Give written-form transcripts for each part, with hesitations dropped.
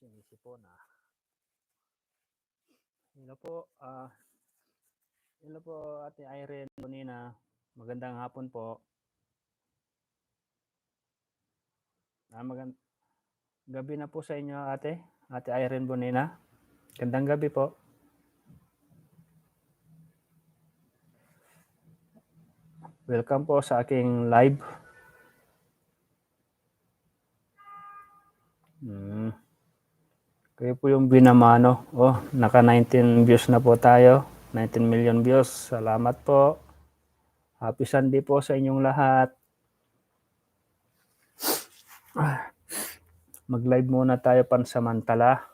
Sinisipon, Hello po, hello po Ate Irene Bonina. Magandang hapon po. Gabi na po sa inyo Ate Irene Bonina. Gandang gabi po. Welcome po sa aking live. Kayo po yung binamano. Naka 19 views na po tayo. 19 million views. Salamat po. Happy Sunday po sa inyong lahat. Mag-live muna tayo pansamantala.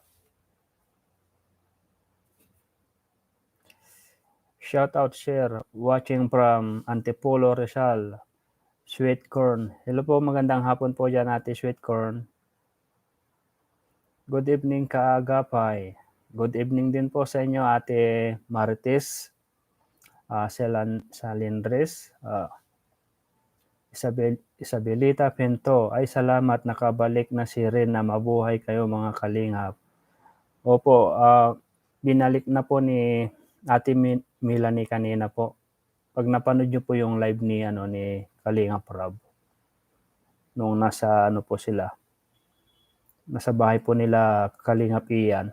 Shout out share. Watching from Antipolo, Rizal. Sweet Corn. Hello po, magandang hapon po dyan, Ate Sweet Corn. Good evening, Kaagapay. Good evening din po sa inyo, Ate Marites, Salindres, Isabelita Pinto. Ay, salamat, nakabalik na si Rin na mabuhay kayo mga kalingap. Opo, binalik na po ni Ate Melanie kanina po. Pag napanood nyo po yung live ni Kalingap Rob, nung nasa po sila, nasa bahay po nila Kalingap Ian.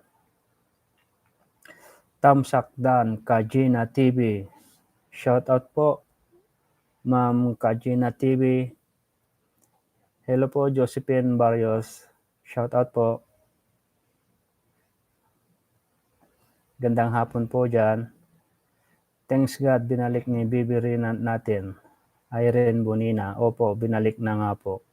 Tamsakdan, Kajina TV. Shout out po, Ma'am Kajina TV. Hello po, Josephine Barrios. Shout out po. Gandang hapon po dyan. Thanks God, binalik ni Bibi Rina natin. Irene Bonina. Opo, binalik na nga po.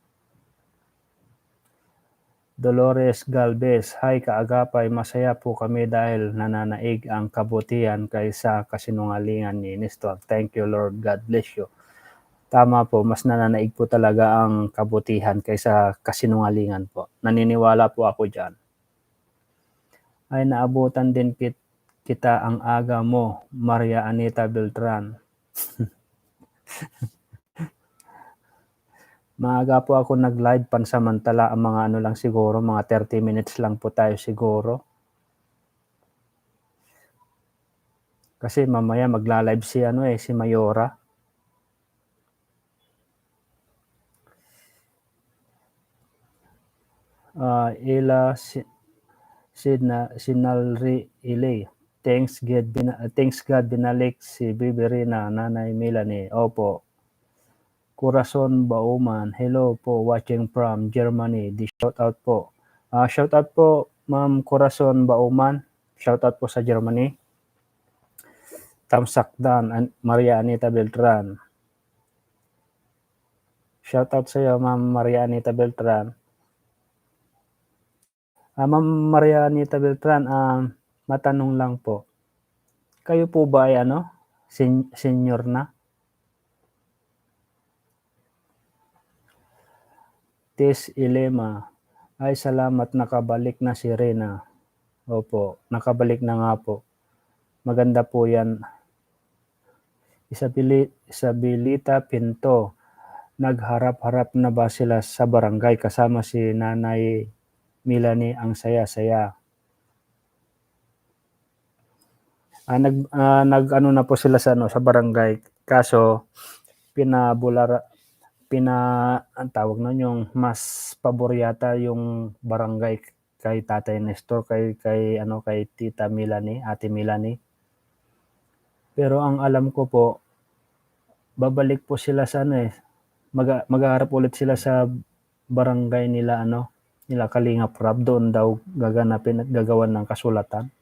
Dolores Galvez, hi Kaagapay, masaya po kami dahil nananaig ang kabutihan kaysa kasinungalingan ni Nestor. Thank you Lord, God bless you. Tama po, mas nananaig po talaga ang kabutihan kaysa kasinungalingan po. Naniniwala po ako dyan. Ay naabutan din kita ang aga mo, Maria Anita Beltran. Maaga po ako nag-live pansamantala, ang mga lang siguro, mga 30 minutes lang po tayo siguro. Kasi mamaya magla-live si Mayora. Ila Sinalri Ilay. Thanks God binalik si Bibi Rina, Nanay Melanie. Opo. Corazon Bauman. Hello po, watching from Germany. Shout out po. Shout out po, Ma'am Corazon Bauman. Shout out po sa Germany. Tamsakdan, Maria Anita Beltran. Shout out sa iyo, Ma'am Maria Anita Beltran. Ma'am Maria Anita Beltran, matanong lang po. Kayo po ba ay senior na? Tis Ilema. Ay salamat, nakabalik na si Rena. Opo, nakabalik na nga po. Maganda po yan. Isabelita Pinto. Nagharap-harap na ba sila sa barangay kasama si Nanay Melanie? Ang saya-saya. Nag-ano na po sila sa barangay. Kaso ang tawag nun, yung mas pabor yata yung barangay kay Tatay Nestor, kay Tita Melanie, Ate Melanie. Pero ang alam ko po, babalik po sila sa maghaharap ulit sila sa barangay nila nila Kalingap Rob, doon daw gaganapin at gagawan ng kasulatan.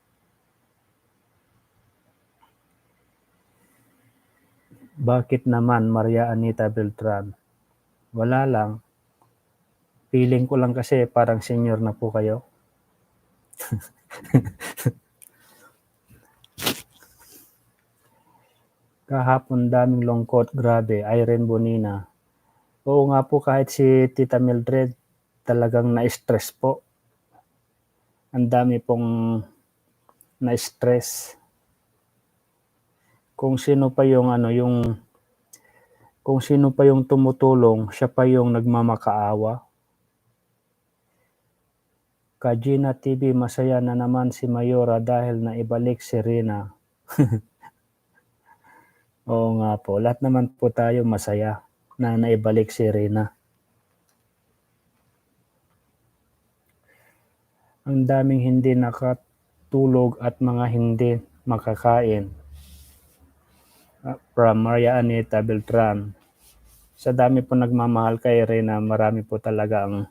Bakit naman Maria Anita Beltran? Wala lang. Feeling ko lang kasi parang senior na po kayo. Kahapon daming lungkot, grabe. Irene Bonina. Oo nga po, kahit si Tita Mildred talagang na-stress po. Ang dami pong na-stress. Kung sino pa yung kung sino pa yung tumutulong, siya pa yung nagmamakaawa. Kagina TV, masaya na naman si Mayora dahil naibalik si Rina. Oo nga po, lahat naman po tayo masaya na naibalik si Rina. Ang daming hindi nakatulog at mga hindi makakain. From Maria Anita Beltran. Sa dami po nagmamahal kay Rina, marami po talaga ang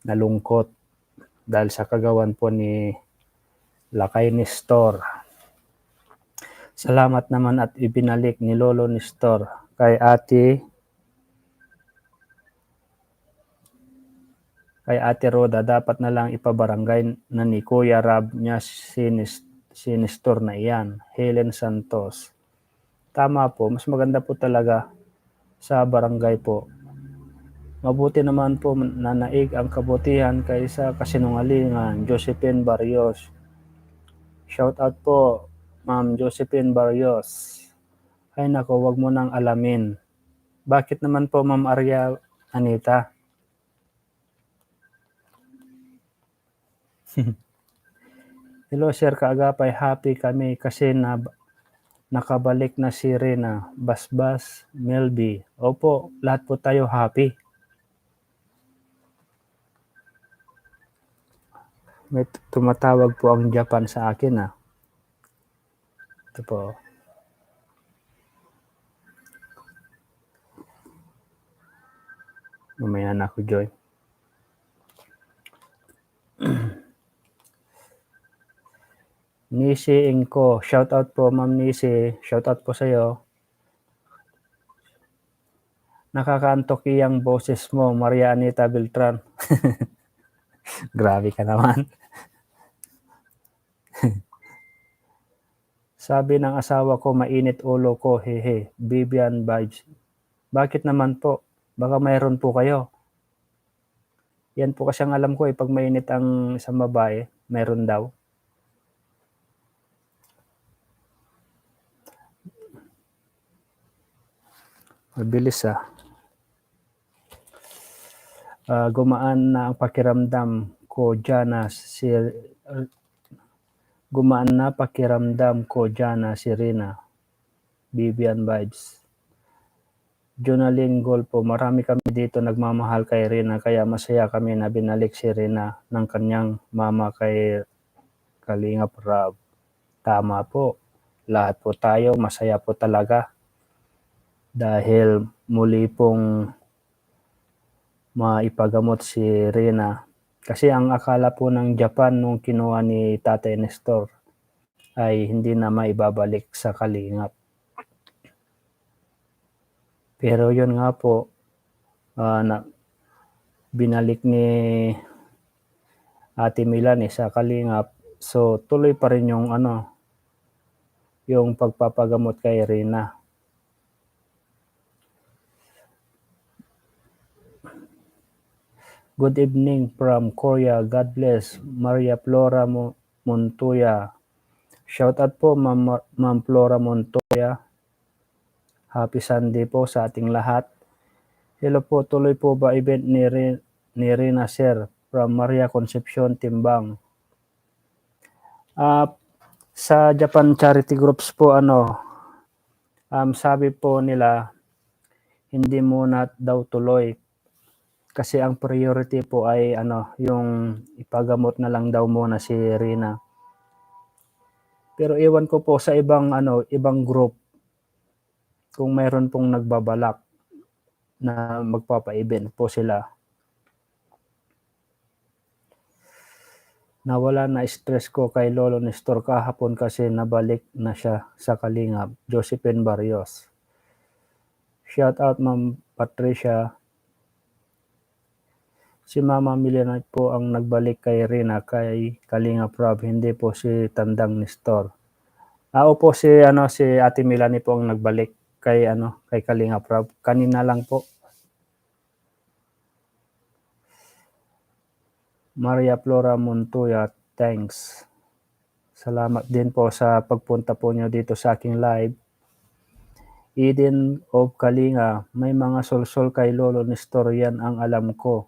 nalungkot dahil sa kagawan po ni Lakay Nestor. Salamat naman at ibinalik ni Lolo Nestor kay Ate Roda. Dapat na lang ipabarangay na ni Kuya Rab niya si Nestor na iyan. Helen Santos. Tama po, mas maganda po talaga sa barangay po. Mabuti naman po nanaig ang kabutihan kaysa kasinungalingan. Josephine Barrios. Shout out po, Ma'am Josephine Barrios. Ay nako, wag mo nang alamin. Bakit naman po, Ma'am Arya Anita? Hello Sir Kaagapay, happy kami kasi nakabalik na si Rina, Basbas, Melby. Opo, lahat po tayo happy. May tumatawag po ang Japan sa akin ah. Ito po. Mamaya na ako join. Nisi Inko, shout out po Ma'am Nisi, shout out po sa'yo. Nakakaantok iyang boses mo, Maria Anita Beltran. Grabe ka naman. Sabi ng asawa ko, mainit ulo ko, hehe. Vivian Vibes. Bakit naman po? Baka mayroon po kayo. Yan po kasi ang alam ko pag mainit ang isang babae, mayroon daw. Mabilis ah. Gumaan na pakiramdam ko Jana si Rina. Vivian Vibes. Jonaline Golpo, marami kami dito nagmamahal kay Rina kaya masaya kami na binalik si Rina ng kanyang mama kay Kalingap Rab. Tama po. Lahat po tayo masaya po talaga dahil muli pong maipagamot si Rina. Kasi ang akala po ng Japan nung kinuha ni Tatay Nestor ay hindi na maibabalik sa Kalingap. Pero yun nga po, binalik ni Ate Milani sa Kalingap. So tuloy pa rin yung yung pagpapagamot kay Rina. Good evening from Korea. God bless. Maria Flora Montoya. Shout out po Ma'am Flora Montoya. Happy Sunday po sa ating lahat. Hello po, tuloy po ba event ni Rina Sir from Maria Concepcion, Timbang? Sa Japan Charity Groups po sabi po nila hindi muna daw tuloy kasi ang priority po ay yung ipagamot na lang daw muna si Rina. Pero iwan ko po sa ibang group kung mayroon pong nagbabalak na magpapa-event po sila. Nawala na stress ko kay Lolo Nestor kahapon kasi nabalik na siya sa Kalingap. Josephine Barrios. Shout out Ma'am Patricia. Si Mama Milena po ang nagbalik kay Rina kay Kalingap Rob, hindi po si Tandang Nestor. Opo si Ate Milani po ang nagbalik kay Kalingap Rob. Kanina lang po. Maria Flora Montoya, thanks. Salamat din po sa pagpunta po nyo dito sa aking live. Eden of Kalinga, may mga solsol kay Lolo Nestor, yan ang alam ko.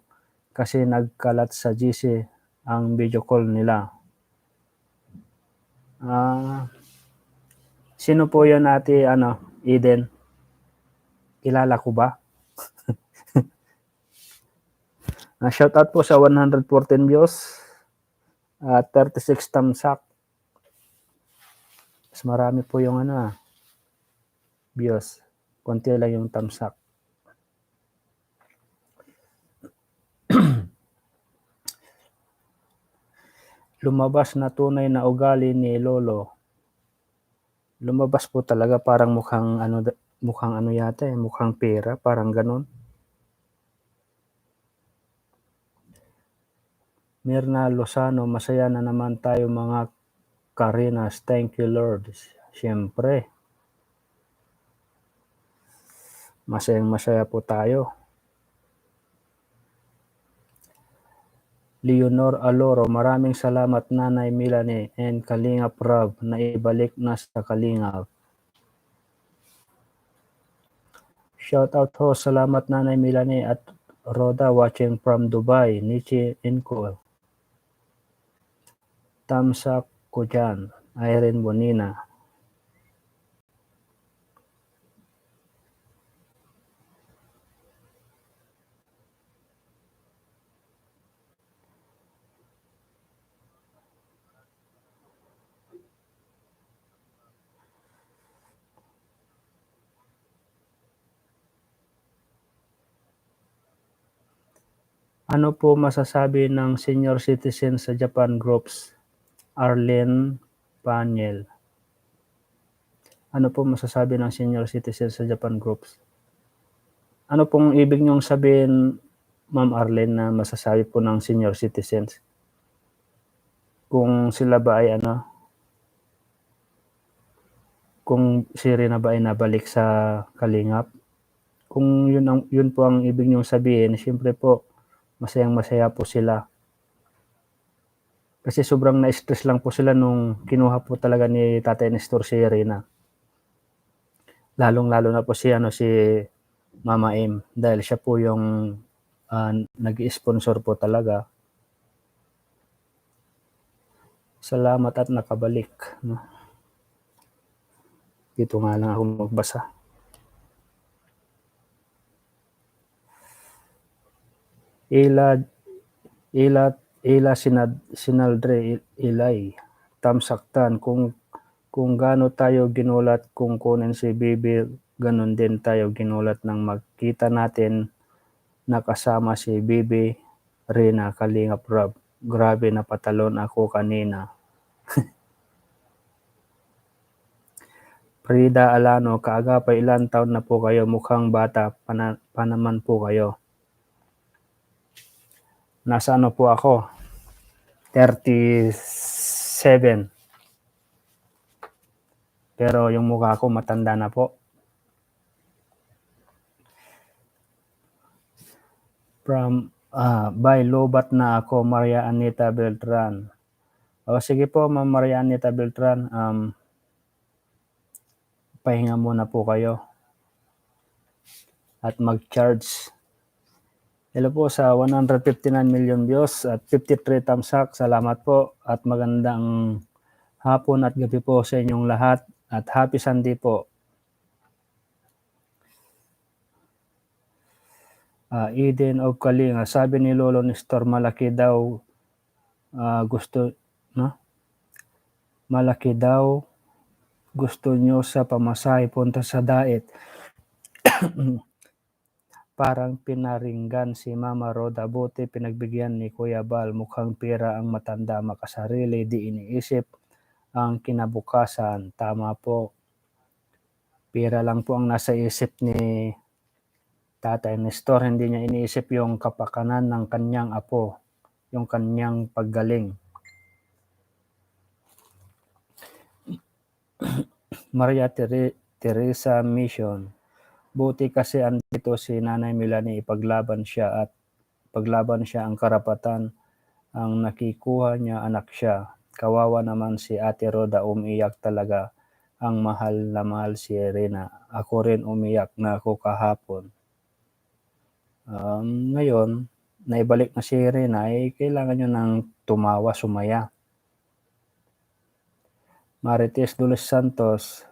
kasi nagkalat sa GC ang video call nila. Sino po yun, Ate Eden? Kilala ko ba? Shout out po sa 114 views at 36 thumbs up. Mas marami po yung views. Konti lang yung thumbs up. Lumabas na tunay na ugali ni Lolo. Lumabas po talaga, parang mukhang yata mukhang pera, parang ganun. Mirna Lozano, masaya na naman tayo mga Karinas. Thank you, Lord. Siyempre, masayang-masaya po tayo. Leonor Aloro, maraming salamat Nanay Melanie and Kalingap Rob na ibalik na sa Kalingap. Shout out ho, salamat Nanay Melanie at Roda watching from Dubai, Nichi Inko. Tamsak ko dyan, Irene Bonina. Ano po masasabi ng senior citizen sa Japan groups? Arlene Paniel. Ano po masasabi ng senior citizen sa Japan groups? Ano pong ibig niyong sabihin, Ma'am Arlene, na masasabi po ng senior citizens? Kung sila ba ay kung si Rina ba ay nabalik sa Kalingap? Kung yun po ang ibig niyong sabihin, siyempre po, masayang-masaya po sila. Kasi sobrang na-stress lang po sila nung kinuha po talaga ni Tatay Nestor si Rina. Lalong-lalo na po si Mama M, dahil siya po yung nag-sponsor po talaga. Salamat at nakabalik. Dito nga lang ako magbasa. Ila Sinaldre Ilay, tamsaktan, kung gaano tayo ginulat kung kunin si Bibi, ganun din tayo ginulat nang magkita natin nakasama si Bibi, Rina, Kalingap Rob. Grabe, napatalon ako kanina. Frida Alano, kaagapay, ilan taon na po kayo? Mukhang bata pa naman po kayo. Nasa po ako? 37. Pero yung mukha ko matanda na po. By lobat na ako, Maria Anita Beltran. Sige po, Ma'am Maria Anita Beltran, pahinga muna po kayo at mag-charge. Hello po sa 159 million views at 53 thumbs up. Salamat po at magandang hapon at gabi po sa inyong lahat at happy Sunday po. Eden of Kalinga, sabi ni Lolo Nestor, malaki daw malaki daw gusto nyo sa pamasahe punta sa diet. Parang pinaringgan si Mama Roda, buti pinagbigyan ni Kuya Bal, mukhang pera ang matanda, makasarili, di iniisip ang kinabukasan. Tama po, pera lang po ang nasa isip ni Tatay Nestor, hindi niya iniisip yung kapakanan ng kanyang apo, yung kanyang paggaling. Maria Teresa Mission, buti kasi andito si Nanay Melanie, ipaglaban siya ang karapatan ang nakikuha niya, anak siya. Kawawa naman si Ate Roda, umiyak talaga. Ang mahal na mahal si Rina. Ako rin umiyak na ako kahapon. Ngayon, naibalik na si Rina, kailangan nyo ng tumawa, sumaya. Marites de los Santos,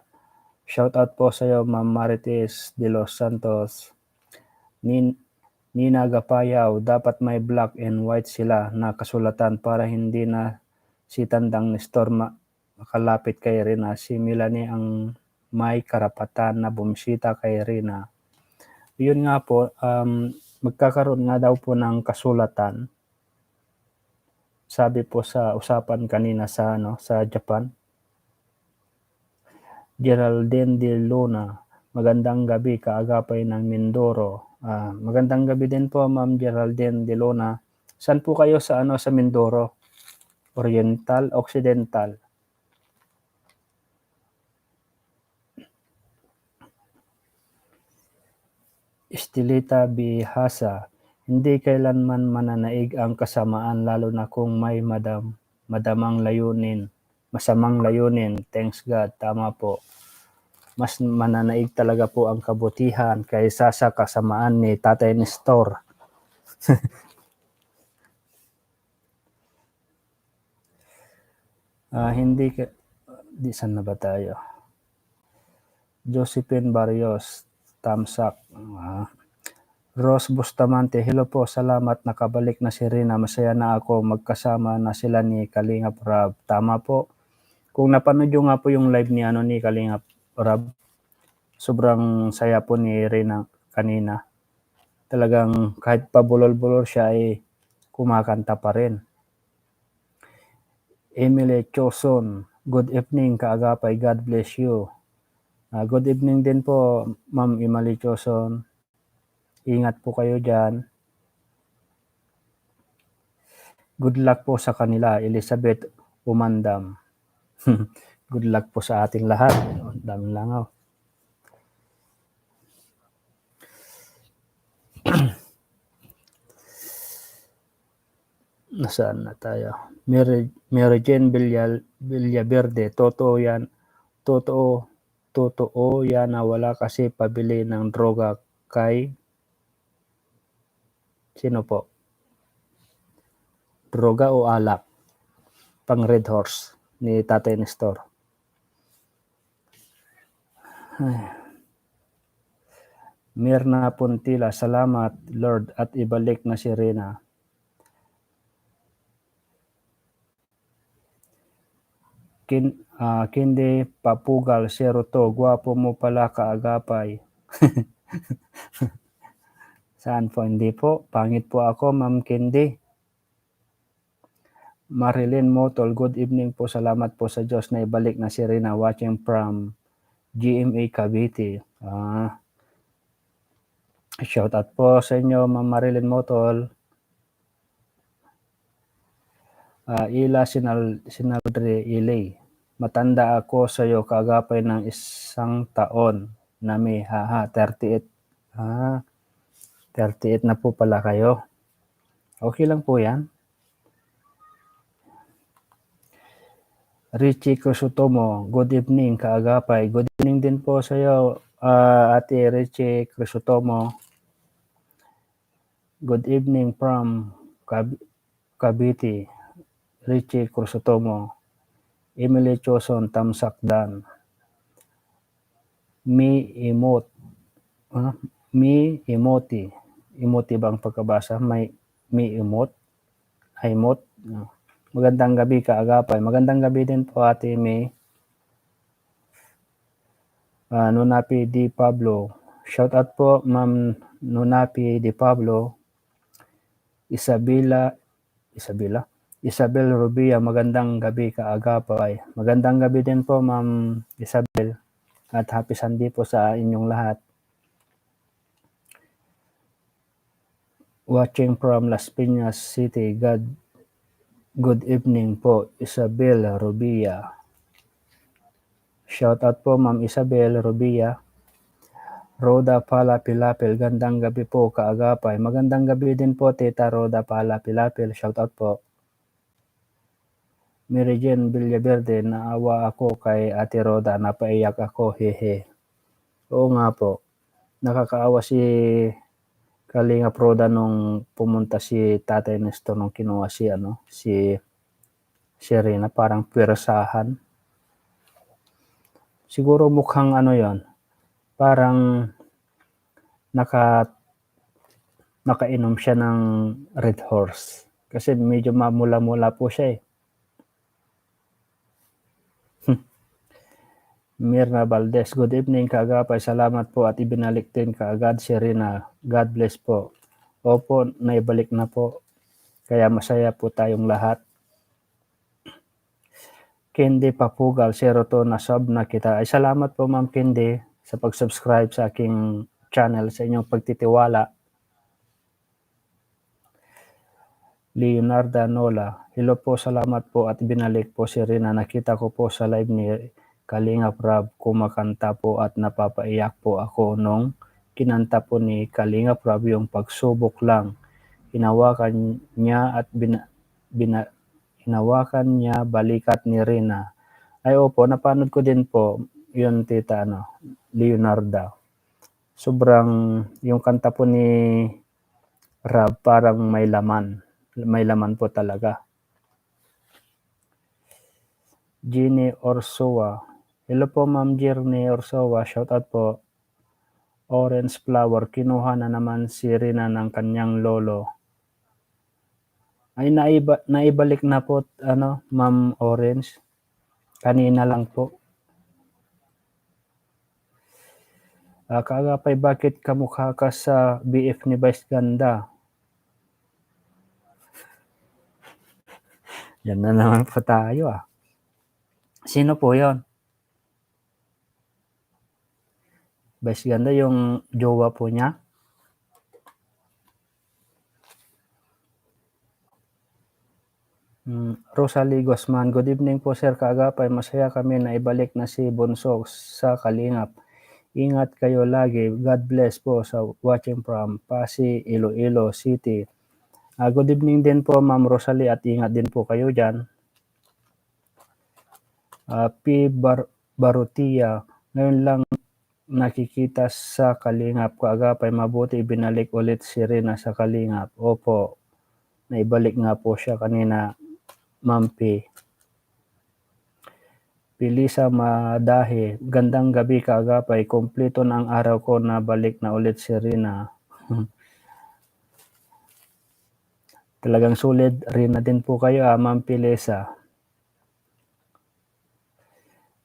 shout out po sa iyo, Ma'am Marites de los Santos. Nina Gapayaw, dapat may black and white sila na kasulatan para hindi na si Tandang Nestor makalapit kay Rina. Si Melanie ang may karapatan na bumisita kay Rina. Yun nga po, magkakaroon nga daw po ng kasulatan. Sabi po sa usapan kanina sa Japan. Geraldine de Luna, magandang gabi, kaagapay ng Mindoro. Magandang gabi din po, Ma'am Geraldine de Luna. Saan po kayo sa Mindoro? Oriental, Occidental? Estelita Bihasa, hindi kailanman mananaig ang kasamaan lalo na kung may masamang layunin. Thanks God, tama po. Mas mananaig talaga po ang kabutihan kaysa sa kasamaan ni Tatay Nestor. Saan na ba tayo? Josephine Barrios, Tamsak. Rose Bustamante, hello po, salamat, nakabalik na si Rina, masaya na ako, magkasama na sila ni Kalingap Rab. Tama po. Kung napanood nyo nga po yung live ni Kalingap Rab, sobrang saya po ni Rina kanina. Talagang kahit pabulol-bulol siya ay kumakanta pa rin. Emily Choson, good evening, kaagapay, God bless you. Good evening din po, Ma'am Emily Choson. Ingat po kayo dyan. Good luck po sa kanila, Elizabeth Umandam. Good luck po sa ating lahat. Daming langaw. Nasaan na tayo? Mary Jane Villaverde, totoo yan na wala kasi pabili ng droga kay sino po? Droga o alak? Pang Red Horse ni Tatay Nestor. Mirna Puntila, salamat Lord at ibalik na si Rina. Kindi Papugal, Seroto, gwapo mo pala, kaagapay. Saan po? Hindi po. Pangit po ako, Ma'am Kindi. Marilyn Motol, good evening po. Salamat po sa Diyos na ibalik na si Rina, watching from GMA Cavite. Shout out po sa inyo, Ma'am Marilyn Motol. Ila Sinaldre Ilay, matanda ako sa iyo, kaagapay ng 1 taon. Nami, 38. 38 na po pala kayo. Okay lang po yan. Richie Crusotomo, good evening, kaagapay. Good evening din po sa iyo, Ate Richie Crusotomo. Good evening from Cavite, Richie Crusotomo. Emily Choson, Tamsak Dan. Emoti. Emoti bang pagkabasa? Emot? Magandang gabi, kaagapay. Magandang gabi din po, Ate May. Nunapi Di Pablo. Shout out po, Ma'am Nunapi Di Pablo. Isabel Rubia, magandang gabi, kaagapay. Magandang gabi din po, Ma'am Isabel. At happy Sunday po sa inyong lahat. Watching from Las Piñas City, good evening po, Isabel Rubia. Shout out po, Ma'am Isabel Rubia. Roda Palapilapil, gandang gabi po, kaagapay. Magandang gabi din po, Tita Roda Palapilapil. Shout out po. Mary Jane Villaverde, naawa ako kay Ate Roda, napaiyak ako, hehe. Oo nga po, nakakaawa si Kalingap Roda nung pumunta si Tatay Nestor nung kinuha si Rina, parang pwersahan. Siguro mukhang yon, parang nakainom siya ng Red Horse. Kasi medyo mamula-mula po siya eh. Mirna Valdez, good evening kaagapay, salamat po at ibinalik din kaagad si Rina. God bless po. Opo, naibalik na po. Kaya masaya po tayong lahat. Candy Papugal, 02 na sub na kita. Ay salamat po Ma'am Candy sa pag-subscribe sa aking channel, sa inyong pagtitiwala. Leonardo Nola, hello po, salamat po at binalik po si Rina. Nakita ko po sa live ni Kalingap Rab kumakanta po at napapaiyak po ako nung kinanta po ni Kalingap Rab yung pagsubok lang. Hinawakan niya at hinawakan niya balikat ni Rina. Ay opo, napanood ko din po yun tita Leonardo. Sobrang yung kanta po ni Rab parang may laman. May laman po talaga. Jeannie Orsoa. Hello po Ma'am Jeannie Orsoa. Shoutout po. Orange Flower. Kinuha na naman si Rina ng kanyang lolo. Ay naibalik na po Ma'am Orange. Kanina lang po. Kaagapay, bakit kamukha ka sa BF ni Vice Ganda? Yan na naman po tayo Sino po yon? Vice Ganda, yung jowa po niya? Rosalie Guzman, good evening po sir kaagapay. Masaya kami na ibalik na si Bonso sa Kalingap. Ingat kayo lagi. God bless po sa watching from Pasig, Iloilo City. Good evening din po Ma'am Rosalie at ingat din po kayo dyan. P. Barutia, ngayon lang nakikita sa Kalingap. Kaagapay, mabuti ibinalik ulit si Rina sa Kalingap. Opo, naibalik nga po siya kanina, Ma'am P. Pilisa Madahe, gandang gabi kaagapay. Kompleto na ang araw ko na balik na ulit si Rina. Talagang sulit Rina din po kayo Ma'am Pilisa.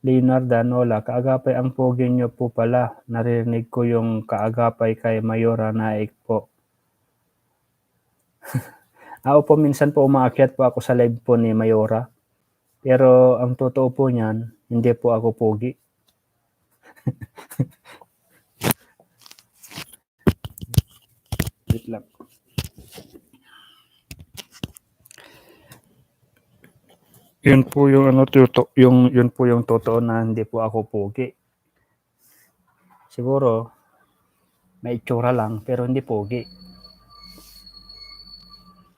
Leonardo Nola, kaagapay ang pogi nyo po pala. Narinig ko yung kaagapay kay Mayora Naik po. Opo, minsan po umaakyat po ako sa live po ni Mayora. Pero ang totoo po niyan, hindi po ako pogi. Wait lang. Yun po yung yun po yung totoo na hindi po ako pogi. Siguro may itsura lang pero hindi pogi.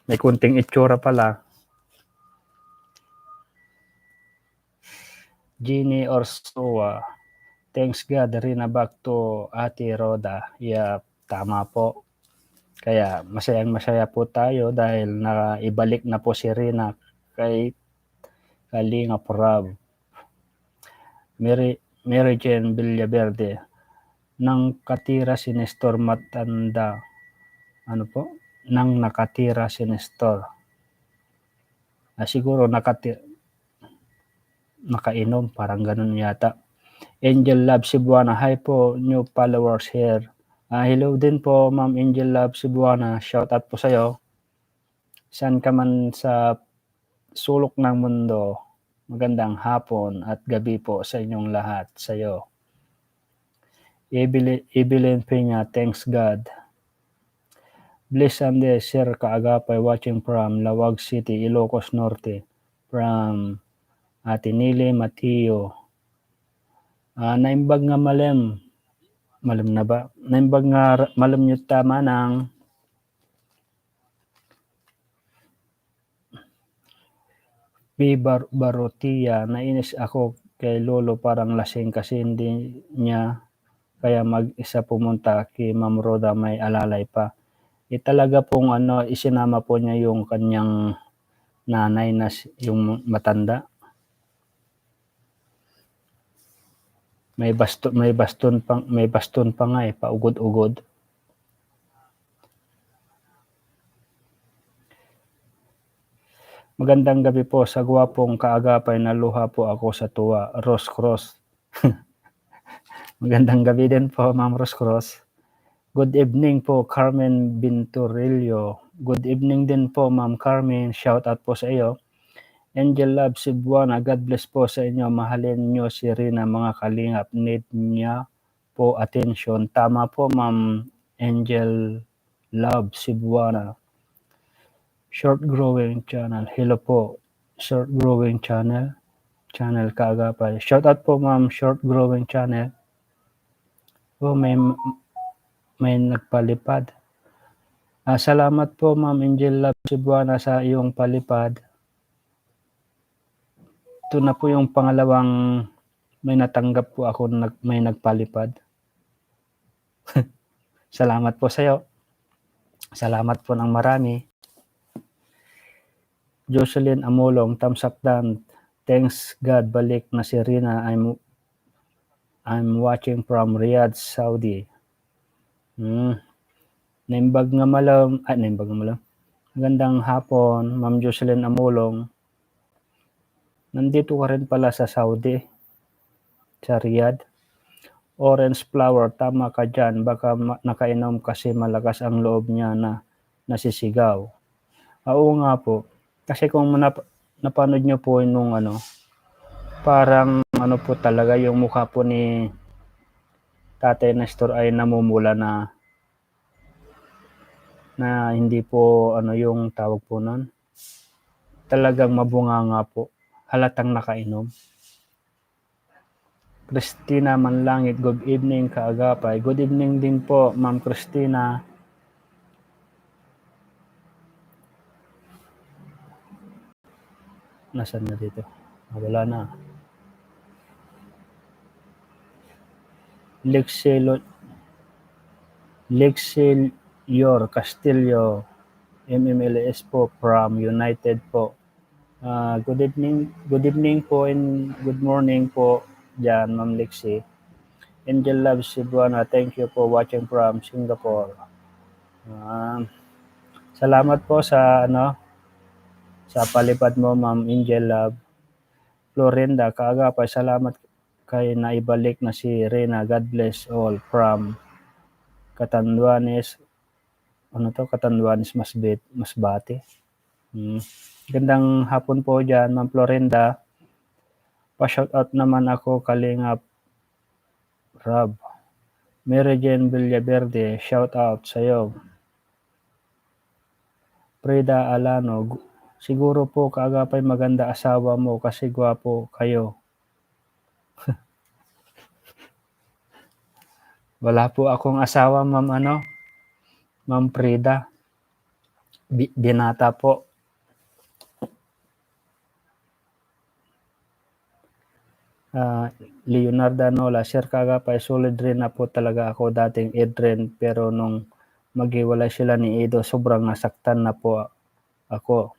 May kunting itsura pala. Jeannie Orsoa, thanks God, Rina back to Ate Roda. Yeah, tama po. Kaya masaya po tayo dahil naibalik na po si Rina kay Kalingap Rab. Mary Jane Villaverde, nang katira si Nestor matanda. Ano po? Nang nakatira si Nestor. Siguro nakainom, parang ganun yata. Angel Love Cebuana, hi po, new followers here. Hello din po Ma'am Angel Love Cebuana, shout out po sa'yo. Saan ka man sa sulok ng mundo, magandang hapon at gabi po sa inyong lahat, sa'yo. Evelyn Peña, thanks God. Bless Sunday, Sir Kaagapay, watching from Lawag City, Ilocos Norte. From Atinili Mateo. Naimbag nga malam na ba? Naimbag nga malam nyo tama ng P. Barotia, nainis ako kay Lolo parang lasing kasi hindi niya kaya mag-isa pumunta kay Ma'am Roda, may alalay pa. Talaga pong ano, isinama po niya yung kanyang nanay na yung matanda. May baston pa nga paugod-ugod. Magandang gabi po sa gwapong kaagapay, naluha po ako sa tuwa. Rose Cross. Magandang gabi din po, Ma'am Rose Cross. Good evening po, Carmen Bintorillo. Good evening din po, Ma'am Carmen. Shout out po sa iyo. Angel Love Cebuana, God bless po sa inyo. Mahalin nyo si Rina, mga kalingap. Need niya po attention. Tama po, Ma'am Angel Love Cebuana. Short Growing Channel. Hello po. Short Growing Channel. Channel kaagapay. Shout out po, Ma'am Short Growing Channel. Oh, may nagpalipad. Salamat po, Ma'am Angel Love Cebuana, sa iyong palipad. Ito na po yung pangalawang may natanggap po ako may nagpalipad. Salamat po sa iyo. Salamat po ng marami. Jocelyn Amolong, thumbs up down. Thanks God, balik na si Rina. I'm watching from Riyadh, Saudi. Naimbag nga malam. Magandang hapon, Ma'am Jocelyn Amolong. Nandito ka rin pala sa Saudi, sa Riyadh. Orange flower, tama ka dyan. Baka nakainom kasi malakas ang loob niya na nasisigaw. Oo nga po. Kasi kung napanood nyo po nung parang po talaga yung mukha po ni Tatay Nestor ay namumula na hindi po yung tawag po nun. Talagang mabunganga po. Halatang nakainom. Christina Manlangit, good evening kaagapay. Good evening din po, Ma'am Christina. Nasaan na dito? Wala na. Lexior Castillo, MMLS po from United po. Good evening po and good morning po dyan, Ma'am Lexi. Angel Love Cebuana, thank you for watching from Singapore. Salamat po sa sa palipad mo, Ma'am Angel Love. Florinda, kaagapay, salamat kay naibalik na si Rina. God bless all from Catanduanes. Catanduanes, Masbate. Gandang hapon po dyan, Ma'am Florinda. Pa-shoutout naman ako, Kalingap Rob. Mary Jane Villaverde, shoutout sa'yo. Frida Alano, siguro po kaagapay maganda asawa mo kasi gwapo kayo. Wala po akong asawa, Ma'am Ma'am Frida. Binata po. Leonardo Nola, Sir kaagapay, solid rin na po talaga ako dating Edren, pero nung maghiwalay sila ni Edo, sobrang nasaktan na po ako.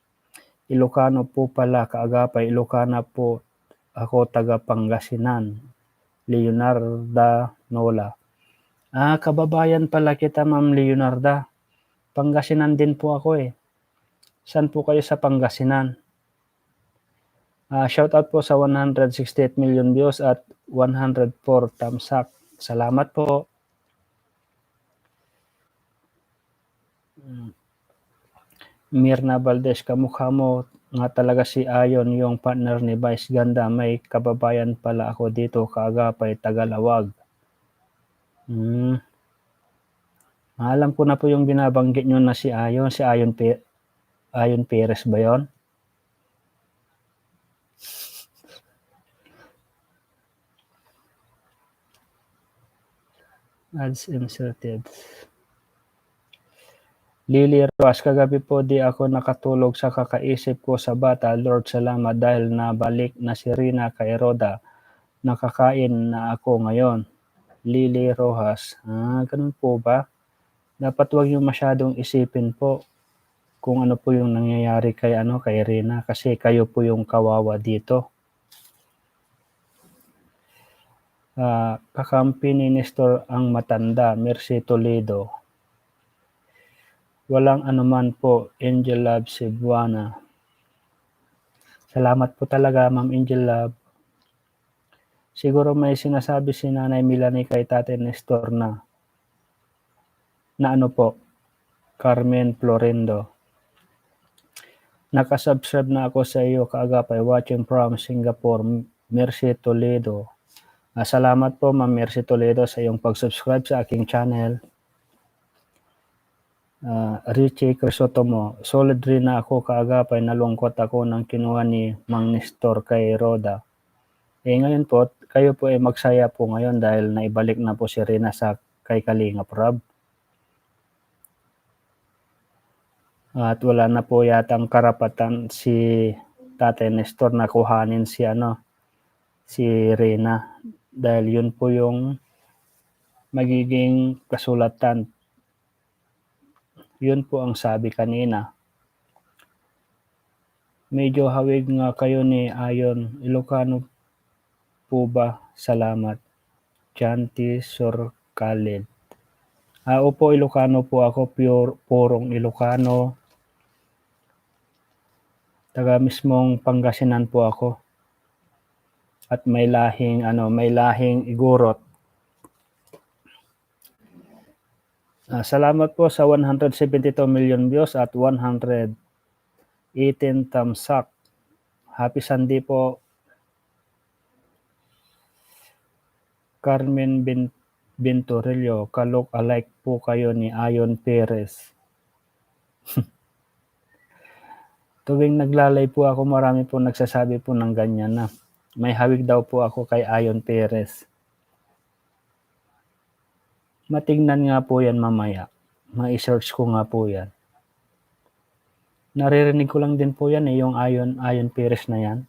Ilocano po pala kaagapay, Ilocana po ako, taga Pangasinan. Leonardo Nola. Kababayan pala kita, Ma'am Leonardo. Pangasinan din po ako eh. Saan po kayo sa Pangasinan? Shout out po sa 168 million views at 104 thumbs up. Salamat po. Mirna Valdez, kamukha mo nga talaga si Ayon, yung partner ni Vice Ganda. May kababayan pala ako dito, kaagapay, Tagalawag. Alam ko na po yung binabanggit nyo na si Ayon. Si Ayon Perez ba yun? Ads inserted. Lily Roas, kagabi po di ako nakatulog sa kakaisip ko sa bata. Lord, salamat dahil nabalik na si Rina kay Roda. Nakakain na ako ngayon. Lily Rojas. Ganun po ba? Dapat wag niyo masyadong isipin po kung ano po yung nangyayari kay Rina kasi kayo po yung kawawa dito. Kakampi ni Nestor ang matanda, Mercy Toledo. Walang anuman po, Angel Love Cebuana. Salamat po talaga, Ma'am Angel Love. Siguro may sinasabi si Nanay Melanie kay Tate Nestor na ano po, Carmen Florendo. Nakasubscribe na ako sa iyo, kaagapay, watching from Singapore, Mercy Toledo. Salamat po, Ma'am Mercy Toledo, sa iyong pag-subscribe sa aking channel. Richie Crisotomo, solid rin na ako, kaagapay, nalungkot ako nang kinuha ni Mang Nestor kay Roda. Ngayon po, kayo po ay magsaya po ngayon dahil naibalik na po si Rina sa kay Kalingap Rob. At wala na po yatang karapatan si Tatay Nestor na kuhanin si Rina dahil yun po yung magiging kasulatan. Yun po ang sabi kanina. Medyo hawig nga kayo ni Ayon. Ilocano po ba? Salamat. Chanti Surkalid. Opo, Ilocano po ako. Purong Ilocano. Taga mismong Pangasinan po ako. At may lahing Igorot. Salamat po sa 172 million views at 118 thumbs up. Happy Sunday po. Carmen Bintorillo, kalok alike po kayo ni Ayon Perez. Tuwing naglalay po ako, marami po nagsasabi po ng ganyan na may hawig daw po ako kay Ayon Perez. Matignan nga po yan mamaya. Ma-search ko nga po yan. Naririnig ko lang din po yan yung Ayon Perez na yan.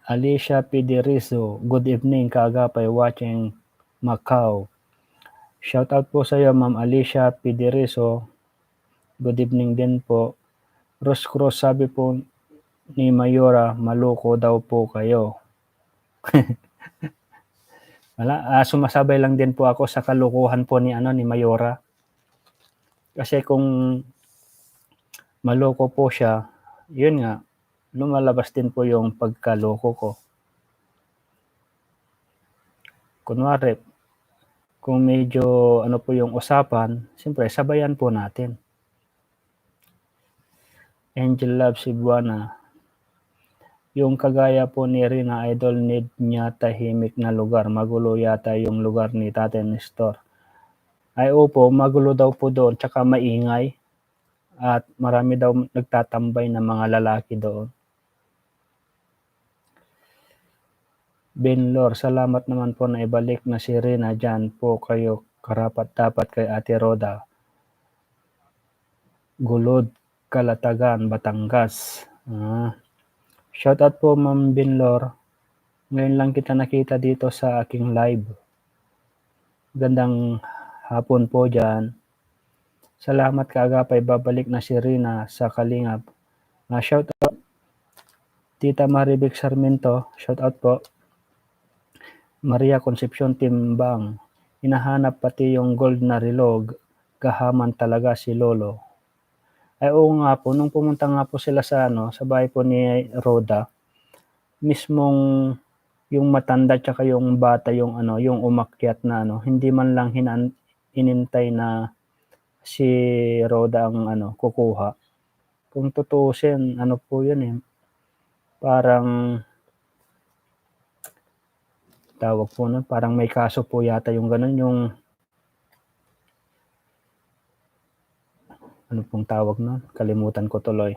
Alicia Piderizo, good evening, kaagapay, watching Macau. Shout out po sa iyo, Ma'am Alicia Piderizo. Good evening din po. Rose Cross, sabi po ni Mayora, maloko daw po kayo. Wala, sumasabay lang din po ako sa kalukuhan po ni Mayora. Kasi kung maloko po siya, yun nga, lumalabas din po yung pagkaloko ko. Kunwari, kung medyo po yung usapan, siyempre sabayan po natin. Angel Love Cebuana, yung kagaya po ni Rina Idol, need niya tahimik na lugar. Magulo yata yung lugar ni Tate Nestor. Ay opo, magulo daw po doon, tsaka maingay. At marami daw nagtatambay na mga lalaki doon. Benlor, salamat naman po na ibalik na si Rina. Dyan po kayo karapat-dapat kay Ate Roda. Gulod, Kalatagan, Batangas. Shout out po, Ma'am Benlor. Ngayon lang kita nakita dito sa aking live. Gandang hapon po dyan. Salamat, kaagapay, babalik na si Rina sa Kalingap. Shout out Tita Maribek Sarmiento, shout out po. Maria Concepcion Timbang, hinahanap pati yung gold na rilog, gahaman talaga si Lolo. Ay oo nga po, nung pumunta nga po sila sa sa bahay po ni Roda, mismong yung matanda tsaka yung bata yung yung umakyat na hindi man lang inintay na si Roda ang kukuha. Kung tutuusin, po yun parang tawag po nun, parang may kaso po yata yung ganun, yung pong tawag nun, kalimutan ko tuloy.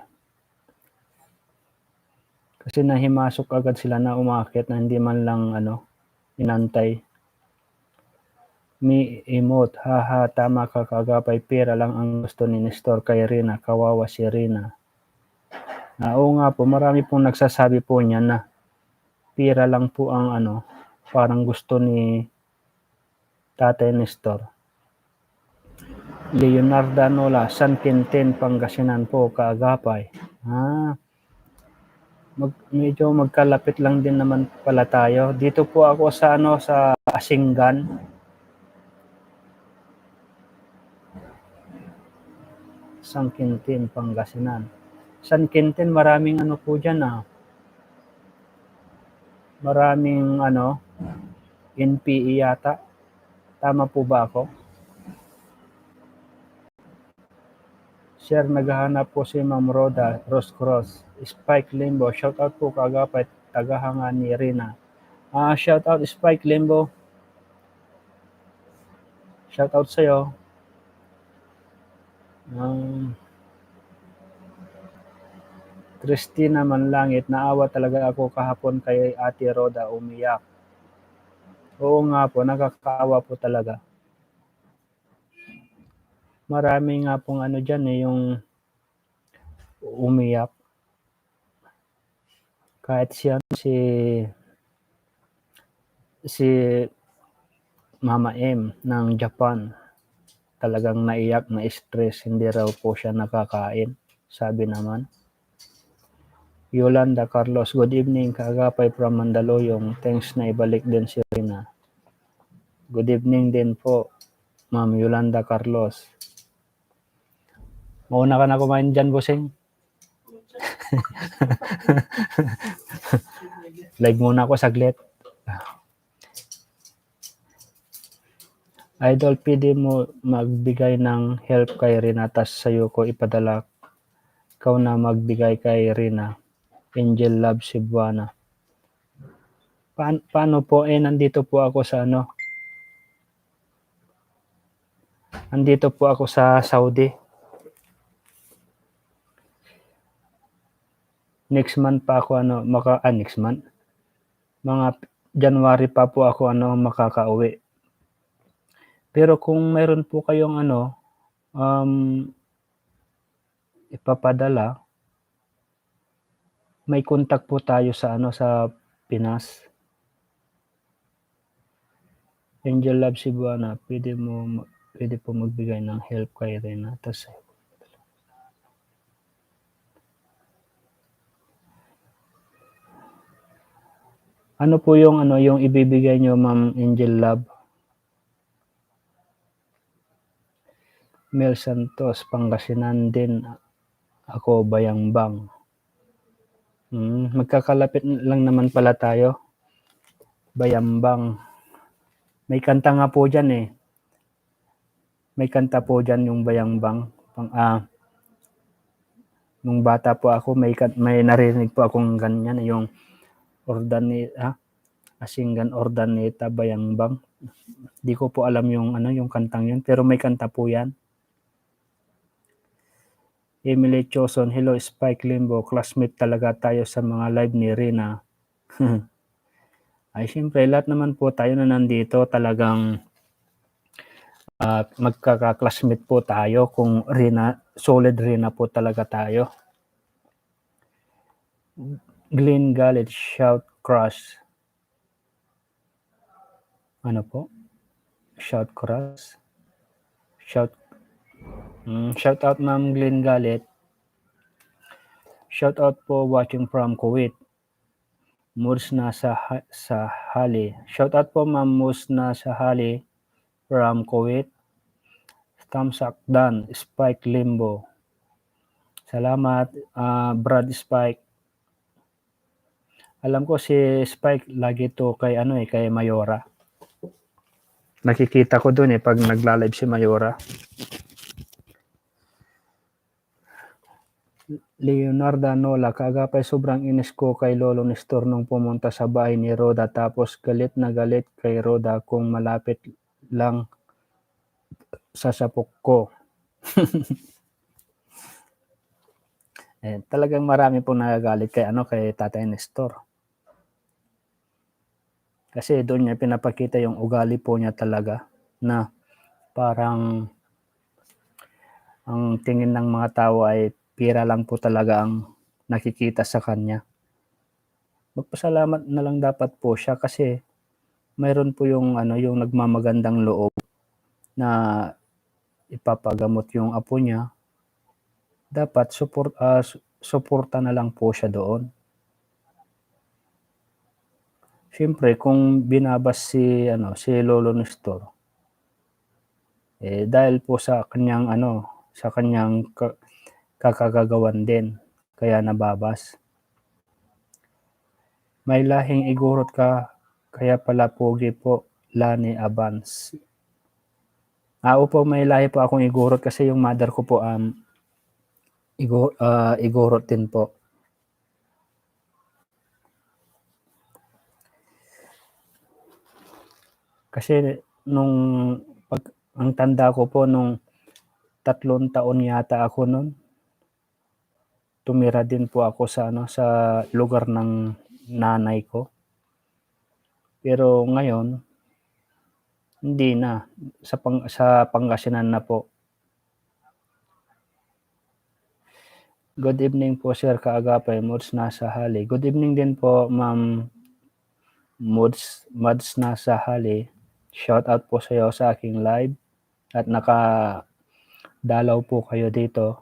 Kasi nahimasok agad sila na umakyat na hindi man lang inantay. Mi emote, haha, tama ka, kaagapay, pera lang ang gusto ni Nestor kay Rina, kawawa si Rina. Oo nga po, marami pong nagsasabi po niya na pera lang po ang parang gusto ni Tatay Nestor. Leonardo Anola, San Quintin, Pangasinan po, Kaagapay. Medyo magkalapit lang din naman pala tayo. Dito po ako sa sa Asinggan. San Quintin, Pangasinan. San Quintin, maraming po dyan Maraming NPE yata. Tama po ba ako? Sir, naghahanap po si Ma'am Roda Roscross. Spike Limbo, shoutout po Kaagapay, tagahanga ni Rina. Shoutout Spike Limbo. Shoutout sa'yo. Christina Manlangit, naawa talaga ako kahapon kay Ate Roda, umiyak. Oo nga po, nakakaawa po talaga. Marami nga pong dyan yung umiyak. Kahit si Mama M ng Japan, talagang naiyak, na-stress, hindi raw po siya nakakain, sabi naman. Yolanda Carlos, good evening, Kaagapay from Mandaluyong. Thanks na ibalik din si Rina. Good evening din po, Ma'am Yolanda Carlos. Mauna ka na kumain dyan, Busing. Live muna ako saglit. Idol, pwede mo magbigay ng help kay Rina, tas sa'yo ko ipadala. Ikaw na magbigay kay Rina. Angel Love Cebuana. Paano po? Nandito po ako sa Nandito po ako sa Saudi. Next month pa ako next month. Mga January pa po ako makakauwi. Pero kung mayroon po kayong ipapadala, may contact po tayo sa sa Pinas. Angel Love Cebuana, pwede po magbigay ng help kay Rina. Tas ano po yung yung ibibigay nyo, Ma'am Angel Love? Mel Santos, Pangasinan din ako, Bayangbang. Magkakalapit lang naman pala tayo. Bayambang. May kanta nga po dyan May kanta po dyan yung Bayambang. Nung bata po ako, may narinig po akong ganyan, yung Asinggan Ordaneta Bayambang. Di ko po alam yung yung kantang yun, pero may kanta po yan. Emily Choson, hello Spike Limbo, classmate talaga tayo sa mga live ni Rina. Ay siyempre, lahat naman po tayo na nandito talagang magkaka-classmate po tayo kung solid Rina po talaga tayo. Glenn Galit, shout crush. Ano po? Shout crush? Shout out Ma'am Glenn Galit. Shout out po watching from Kuwait. Musna sa Hali. Shout out po Ma'am Musna sa Hali from Kuwait. Thumbs up Dan, Spike Limbo. Salamat Brad Spike. Alam ko si Spike lagi to kay kay Mayora. Nakikita ko doon pag nagla-live si Mayora. Leonardo Anola, Kaagapay, sobrang inis ko kay Lolo Nestor nung pumunta sa bahay ni Roda, tapos galit na galit kay Roda kung malapit lang sasapok ko. Talagang marami pong nagagalit kay Tatay Nestor. Kasi doon niya pinapakita yung ugali po niya talaga na parang ang tingin ng mga tao ay pira lang po talaga ang nakikita sa kanya. Magpasalamat na lang dapat po siya kasi mayroon po yung ano, yung nagmamagandang loob na ipapagamot yung apo niya, dapat suporta na lang po siya doon. Siyempre kung binabas si ano, si Lolo Nestor, dahil po sa kanyang ano, sa kanyang kakagagawan din kaya nababas. May lahing igurot ka, kaya pala pogi po, Lani Abans. Opo, may lahi po akong igurot kasi yung mother ko po igurot din po. Kasi nung ang tanda ko po nung 3 taon yata ako nun, tumira din po ako sa ano, sa lugar ng nanay ko. Pero ngayon, hindi na, sa Pangasinan na po. Good evening po Sir Kaagapay, Mods nasa Hali. Good evening din po Ma'am Mods nasa Hali. Shout out po sa iyo sa aking live at nakadalaw po kayo dito.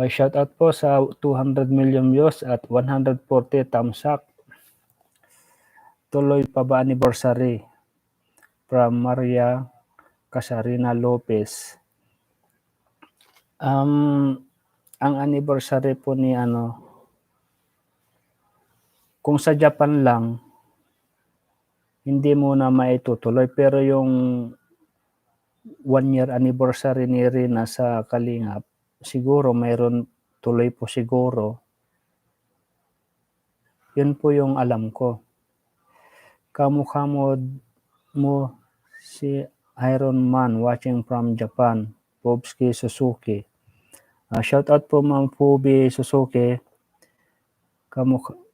Shout out po sa 200 million views at 140 thumbs up. Tuloy pa ba anniversary? From Maria Casarina Lopez. Ang anniversary po ni ano, kung sa Japan lang, hindi mo na maitutuloy, pero yung 1 year anniversary ni Rina sa Kalingap, siguro mayroon tuloy po siguro. Yun po yung alam ko. Kamukha mo si Iron Man watching from Japan, Pobski Suzuki. Shout out po Ma'am Pobi Suzuki.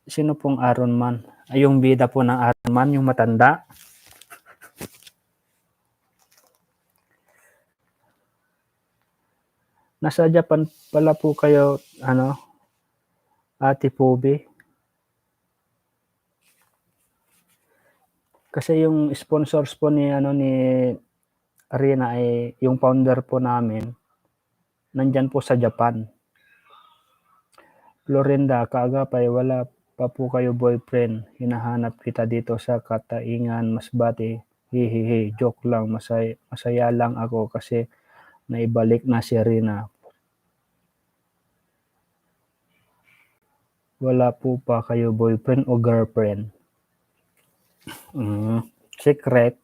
Sino pong Iron Man? Yung bida po ng Iron Man, yung matanda. Nasa Japan pala po kayo, ano, Ate Pobi. Kasi yung sponsors po ni Arena ay yung founder po namin nandyan po sa Japan. Florinda, Kaagapay, wala pa po kayo boyfriend. Hinahanap kita dito sa Kataingan, Masbate. Hihihi, joke lang. Masaya lang ako kasi naibalik na si Rina. Wala po pa kayo boyfriend o girlfriend? Secret.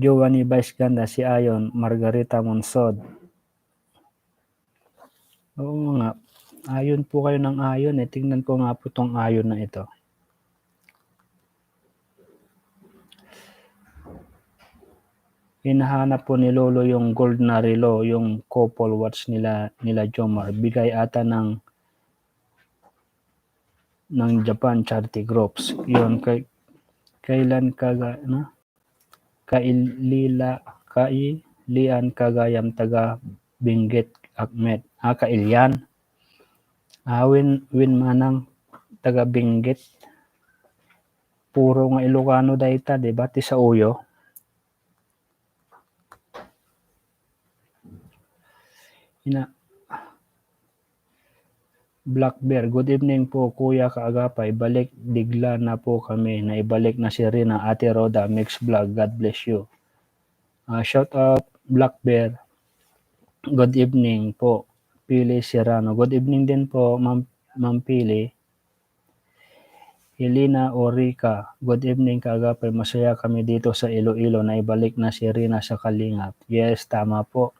Giovanni Vice Ganda, si Ayon, Margarita Monsod. Oo nga, ayon po kayo ng ayon eh. Tingnan ko nga po tong ayon na ito. Hinahanap po ni Lolo yung gold na relo, yung couple watch nila Jomar. Bigay ata ng Japan Charity Groups. Yun, kailan Kailian Kagayam taga Benguet Ahmed. Kailian. Win Manang taga Benguet. Puro nga Ilocano dayta, diba? Ti sa uyo. Black Bear, good evening po Kuya Kaagapay, balik digla na po kami, naibalik na si Rina, Ate Roda, Mix Vlog, God bless you. Shout out Black Bear, good evening po, Pili Serrano, good evening din po Ma'am Pili. Helena Orica, good evening Kaagapay, masaya kami dito sa Iloilo, naibalik na si Rina sa Kalingap. Yes, tama po,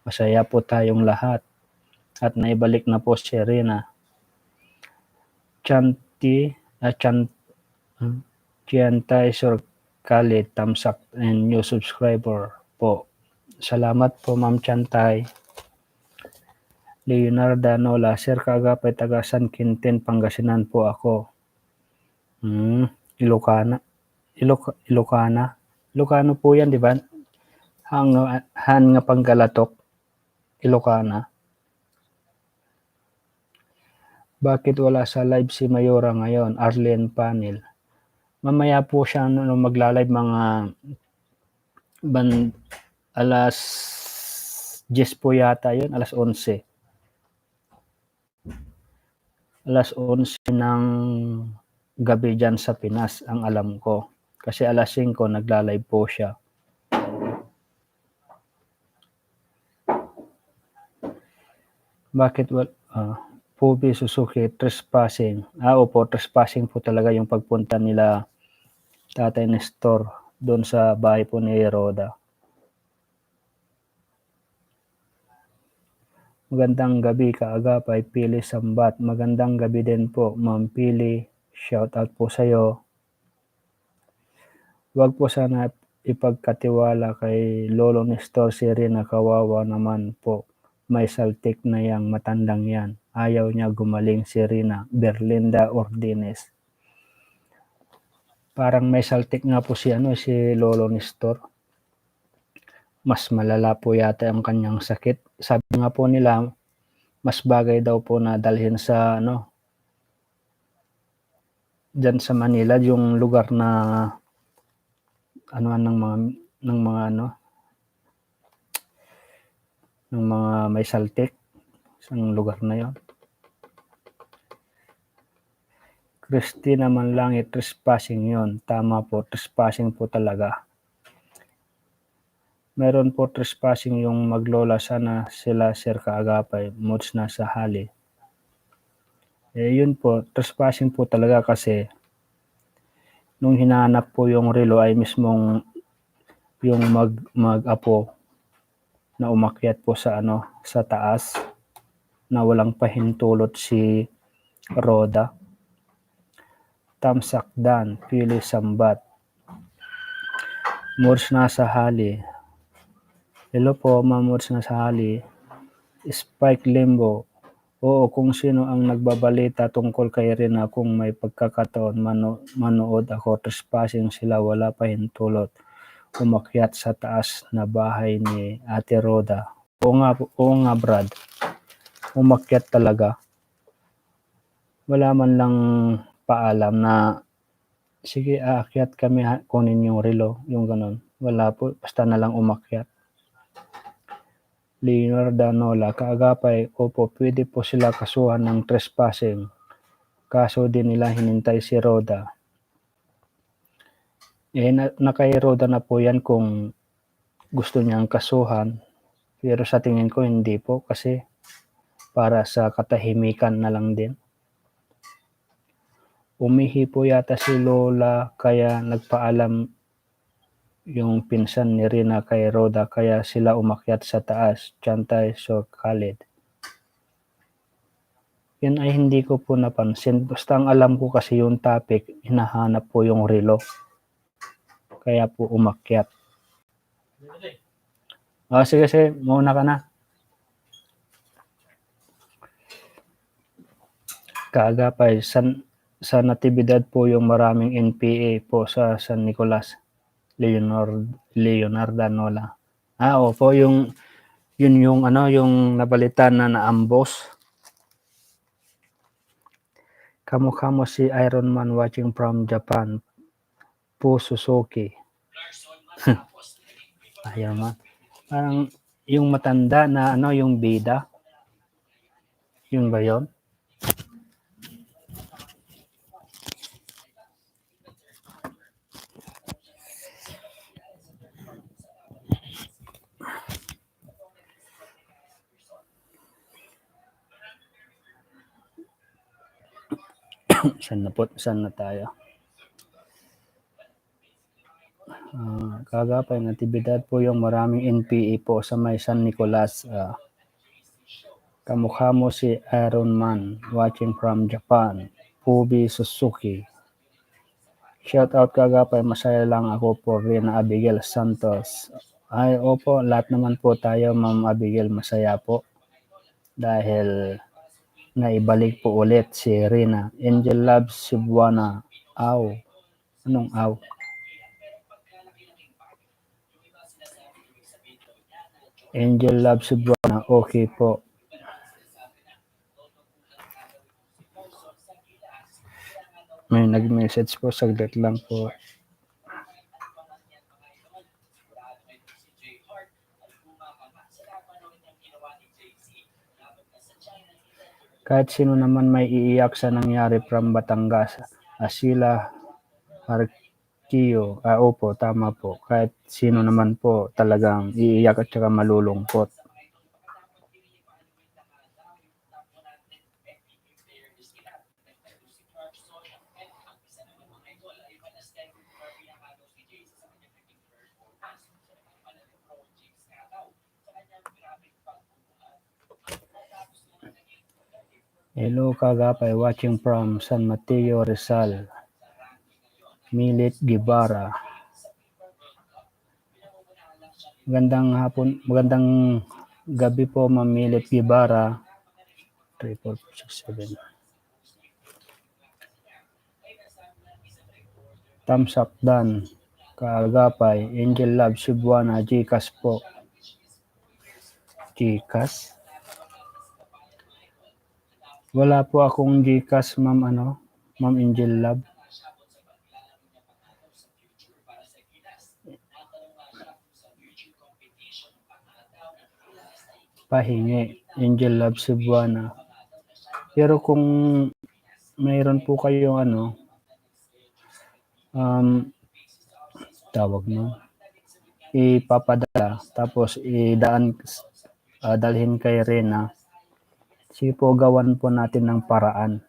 masaya po tayong lahat. At naibalik na po si Rina. Chantay Sir Khalid, tamsak and new subscriber po. Salamat po Ma'am Chantay. Leonardo Nola, Sir Kaagapay, taga San Quintin, Pangasinan po ako. Ilocana. Ilocano po yan, di ba? Han nga Panggalatok. Ilocana. Bakit wala sa live si Mayora ngayon? Arlene Panel. Mamaya po siya magla-live mga alas 10 po yata yun, alas 11. Alas 11 ng gabi dyan sa Pinas, ang alam ko. Kasi alas 5 nagla-live po siya. Bakit Pubi Suzuki trespassing? Opo, trespassing po talaga yung pagpunta nila Tatay Nestor doon sa bahay po ni Roda. Magandang gabi, Kaagapay, Pili Sambat. Magandang gabi din po, Ma'am Pili. Shout out po sa iyo. Huwag po sana ipagkatiwala kay Lolo Nestor si Rina, kawawa naman po. May saltik na yang matandang yan. Ayaw niya gumaling si Rina. Berlinda Ordines. Parang may saltik nga po si Lolo Nestor. Mas malala po yata ang kanyang sakit. Sabi nga po nila, mas bagay daw po na dalhin sa diyan sa Manila, yung lugar na ng mga may saltik, isang lugar na yon. Christina Manlangit, trespassing yon. Tama po, trespassing po talaga. Meron po trespassing yung maglola, sana sila Sir Kaagapay, moods na sa hali. Yun po, trespassing po talaga kasi nung hinahanap po yung relo ay mismong yung mag-apo na umakyat po sa taas na walang pahintulot si Roda. Tamsakdan, Pili Sambat. Moods na sa hali. Hello po, Moods na sa hali. Spike Limbo. Oo, kung sino ang nagbabalita tungkol kay Rina, kung may pagkakataon manood ako, trespassing sila, wala pahintulot. Umakyat sa taas na bahay ni Ate Roda. Oo nga Brad. Umakyat talaga. Wala man lang paalam na sige, aakyat kami, kunin yung relo, yung ganon. Wala po, basta na lang umakyat. Leonardo Nola, Kaagapay, opo, pwede po sila kasuhan ng trespassing. Kaso din nila hinintay si Roda. Nakay Roda na po yan kung gusto niyang kasuhan. Pero sa tingin ko hindi po, kasi para sa katahimikan na lang din. Umihi po yata si Lola, kaya nagpaalam yung pinsan ni Rina kay Roda, kaya sila umakyat sa taas. Chantay so Khalid. Yan ay hindi ko po napansin. Basta ang alam ko kasi yung topic, hinahanap po yung relo. Kaya po umakyat. Sige, mauna ka na. Kaagapay, sa Natividad po yung maraming NPA po sa San Nicolas. Leonardo Nola. Opo, yung nabalitan na naambos. Kamukha mo si Iron Man watching from Japan. Po Suzuki. Ayaw man. Parang yung matanda na yung bida. Yun ba yun? Saan na tayo? Kaagapay, Natividad po yung maraming NPA po sa may San Nicolas. Kamukha mo si Iron Man watching from Japan. Pubi Suzuki. Shout out Kaagapay, masaya lang ako po Rina Abigail Santos. Ay, opo, lahat naman po tayo, Ma'am Abigail, masaya po. Dahil naibalik po ulit si Rina. Angel Loves Cebuana. Anong aw? Angel Loves Cebuana. Okay po. May nag-message po, saglit lang po. Kahit sino naman may iiyak sa nangyari from Batangas. Asila Harkio. Opo, tama po. Kahit sino naman po talagang iiyak at saka malulungkot. Hello Kagapay, watching from San Mateo, Rizal. Milit Gibara. Magandang gabi po, Ma'am Milit Gibara. 3467. Thumbs up dan. Kagapay, Angel Love, Cebuana, Gcash po. Gcash? Wala po akong Gcash, Ma'am Ma'am Angel Love. Pahingi, Angel Love, Cebuana. Pero kung mayroon po kayong tawag mo, ipapadala, tapos dalhin kay Rena, sige po, gawan po natin ng paraan.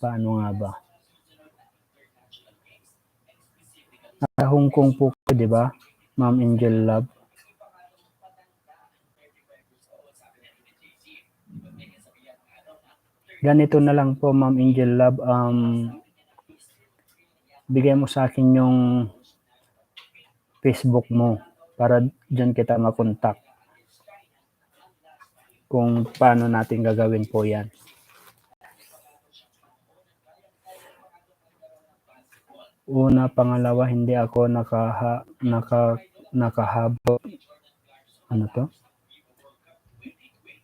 Paano nga ba? Nasa Hong Kong po, di ba, Ma'am Angel Love? Ganito na lang po, Ma'am Angel Love, bigay mo sa akin yung Facebook mo para dyan kita makontak kung paano natin gagawin po yan. Una, pangalawa, hindi ako nakahabot. Ano to?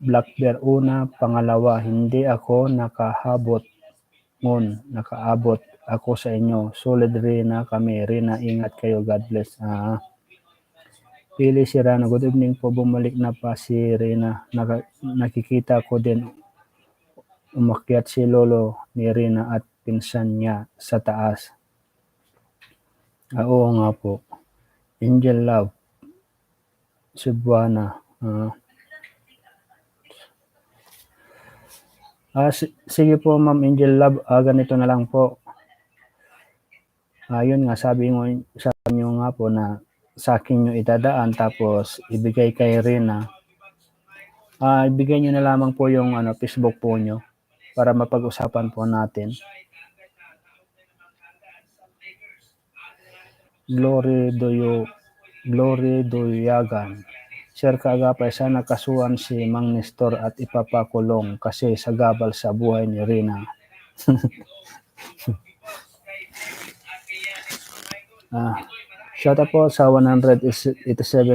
Black Bear. Una, pangalawa, hindi ako nakaabot ako sa inyo. Solid Rina kami. Rina, ingat kayo. God bless. Pili si Rana. Good evening po. Bumalik na pa si Rina. Nakikita ko din umakyat si Lolo ni Rina at pinsan niya sa taas. Oo nga po. Angel Love. Cebuana. Sige po, Ma'am Angel Love. Ganito na lang po. Yun nga, sabi nyo nga po na sa akin nyo itadaan tapos ibigay kay Rina. Ibigay nyo na lamang po yung Facebook po nyo para mapag-usapan po natin. Glory Doyagan. Sir Kagapay, sana kasuhan si Mang Nestor at ipapakulong kasi sagabal sa buhay ni Rina. Shout out po sa 187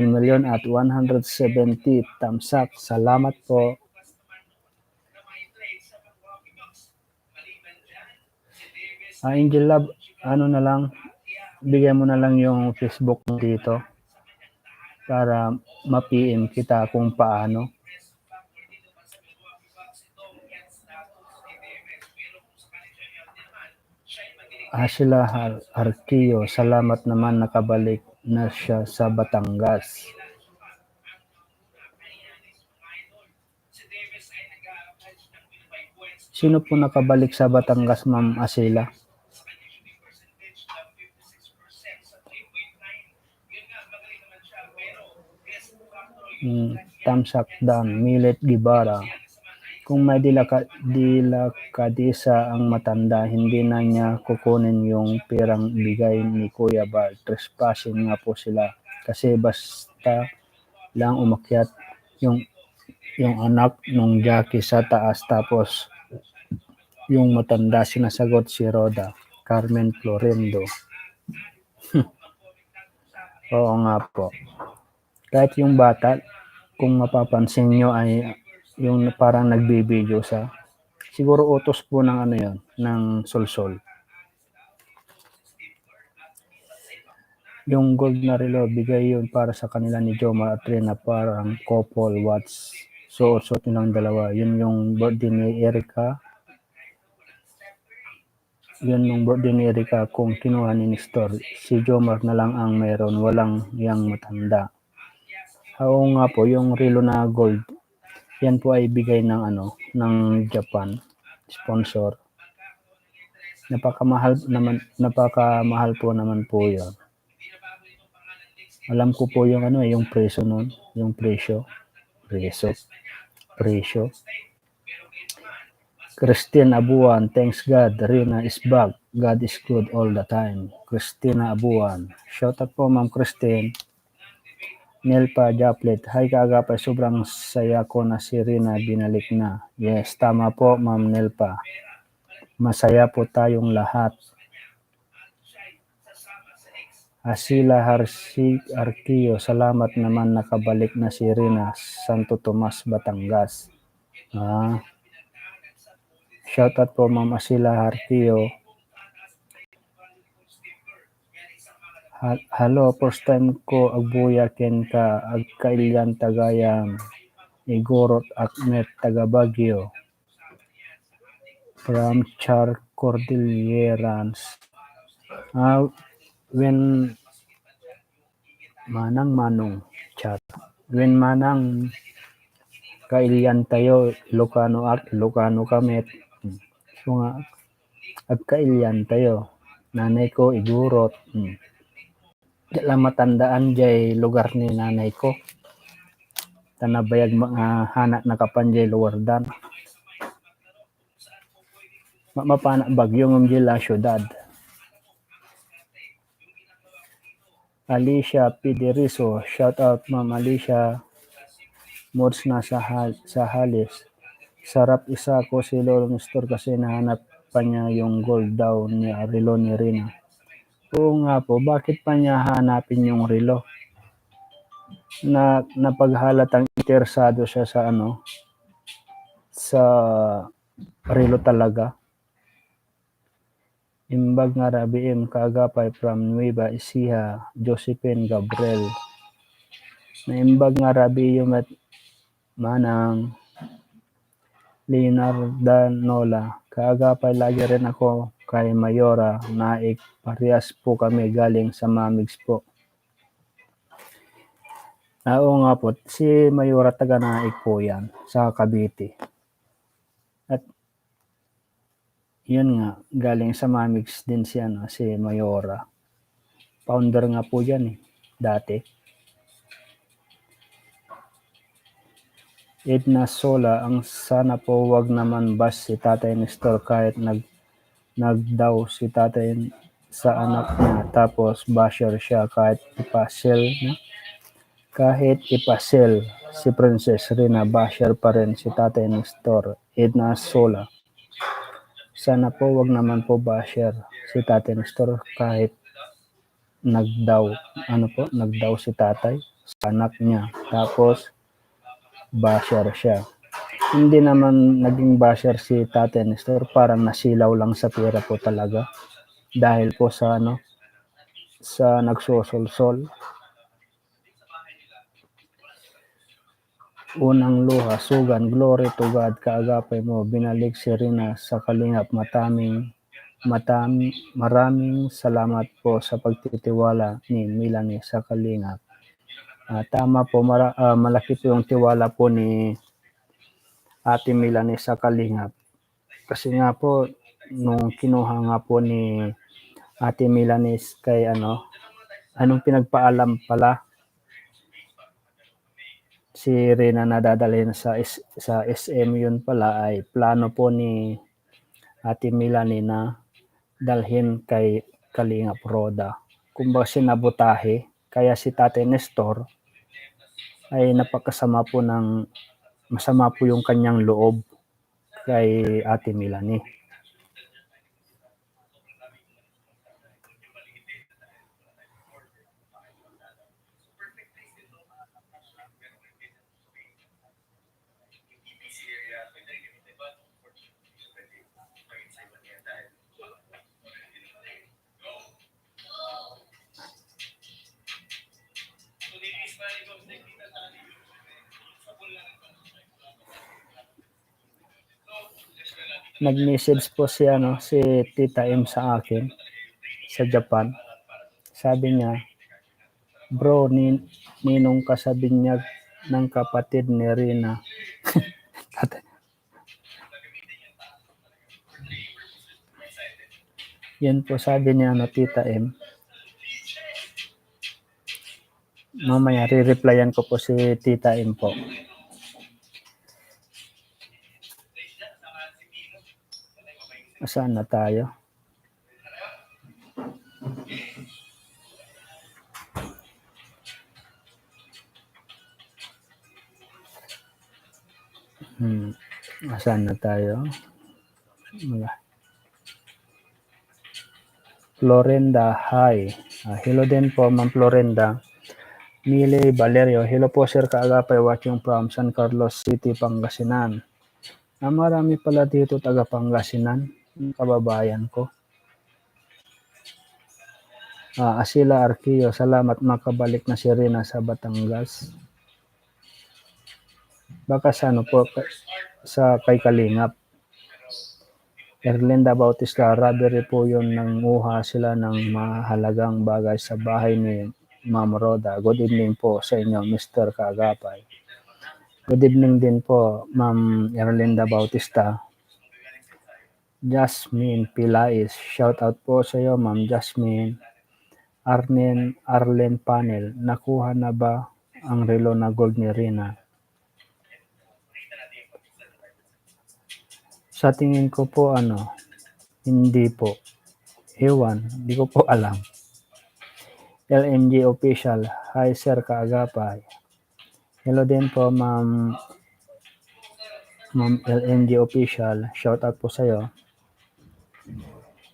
million at 170 thumbs up. Salamat po. Angel Love, na lang, bigyan mo na lang yung Facebook mo dito para ma-PM kita kung paano. Asila Harkio, salamat naman nakabalik na siya sa Batangas. Sino po nakabalik sa Batangas, Ma'am Asila? Thumbs up down, Milet Gibara. Kung may dilakadisa ang matanda, hindi na niya kukunin yung perang bigay ni Kuya Bal. Trespassing nga po sila. Kasi basta lang umakyat yung anak ng Jackie sa taas tapos yung matanda sinasagot si Roda. Carmen Florendo. Oo nga po. Kahit yung bata, kung mapapansin nyo ay yung parang nagbibideo sa siguro utos po ng yun, ng solsol. Yung gold na relo, bigay yun para sa kanila ni Jomar at Rina, parang couple watch. Suot-suot nilang dalawa. Yun yung birthday ni Erica. Yun yung birthday ni Erica kung kinuha ni Nestor. Si Jomar na lang ang meron, walang yang matanda. Oo nga po, yung relo na gold, yan po ay bigay ng ng Japan, sponsor. Napakamahal po naman po 'yon. Alam ko po yung yung presyo noon, yung presyo. Christine Abuan, thanks God, Rina is back. God is good all the time. Christina Abuan. Shout out po Ma'am Christine. Nelpa Japlet, hi kaagapay, sobrang saya ko na si Rina binalik na. Yes, tama po Ma'am Nelpa. Masaya po tayong lahat. Asila Arquio, salamat naman nakabalik na si Rina, Santo Tomas, Batangas. Shoutout po Ma'am Asila Arquio. Hello, first time ko agbuya ken ka agkailyan tagayang Igorot Akmet taga Baguio. From Char Cordillerans. When manang chat. When manang kailyan tayo, Ilocano kami. So nga, agkailyan tayo. Nanay ko, Igorot. Dala matandaan jay lugar ni nanay ko. Tanabayag mga hanak na kapanjay luwardan. Mapana Bagyo ng Gila Ciudad. Alicia Piderizo, shout out Ma'am Alicia. Mods na sa Halis. Sarap isa ko si Lolo Nestor kasi nahanap pa niya yung gold daw ni relo ni Rina. Oo nga po, bakit pa niya hanapin yung relo? Na napaghalatang interesado siya sa sa relo talaga. Imbag nga Rabiem kaagapay from Nueva Ecija, Josephine Gabriel. Na imbag nga Rabiem at manang Leonardo Nola. Kaagapay lagi rin ako kay Mayora Naik. Parehas po kami galing sa Mamigs po. Oo nga po, si Mayora taga Naik po yan sa Cavite. At yun nga, galing sa Mamigs din si Mayora. Founder nga po yan dati. Edna Sola, ang sana po wag naman bas si Tatay Nestor kahit nagdaw si Tatay sa anak niya tapos basher siya kahit ipasel si Princess Rina, basher pa rin si Tatay Nestor. Edna Sola, sana po wag naman po basher si Tatay Nestor kahit nagdaw si Tatay sa anak niya tapos basher siya. Hindi naman naging basher si Tatay Nestor, parang nasilaw lang sa pera po talaga dahil po sa sa nagsosolsol. Unang luha, sugan, glory to God, kaagapay mo, binalik si Rina sa Kalingap, maraming salamat po sa pagtitiwala ni Melanie sa Kalingap. Tama po, malaki po yung tiwala po ni Ate Melanie sa Kalingap. Kasi nga po, nung kinuha nga po ni Ate Melanie kay anong pinagpaalam pala si Rina na dadalhin sa SM, yun pala ay plano po ni Ate Melanie na dalhin kay Kalingap Roda. Kumbaga sinabotahe, kaya si Tatay Nestor ay napakasama po masama po yung kanyang loob kay Ate Melanie. Nag-message po si Tita M sa akin sa Japan. Sabi niya, "Bro, ninong ka sa binyag ng kapatid ni Rina." Yan po sabi niya Tita M. Mamaya re-replyan ko po si Tita M po. Saan na tayo? Saan na tayo? Florenda, hi. Hello din po, Ma'am Florenda. Mili Valerio, hello po Sir Kaagapay, watching from San Carlos City, Pangasinan. Marami pala dito taga Pangasinan, kababayan ko. Asila Arquillo, salamat makabalik na si Rina sa Batangas. Baka sa po, sa kay Kalingap. Erlinda Bautista, robbery po yun, nanguha sila ng mahalagang bagay sa bahay ni Ma'am Roda. Good evening po sa inyo, Mr. Kaagapay. Good evening din po, Ma'am Erlinda Bautista. Jasmine Pilais, shout out po sa iyo, Ma'am Jasmine. Arlen Panel, nakuha na ba ang relo na gold ni Rina? Sa tingin ko po hindi po. Ewan, hindi ko po alam. LMG Official, hi Sir Kaagapay. Hello din po Ma'am LMG Official, shout out po sa iyo.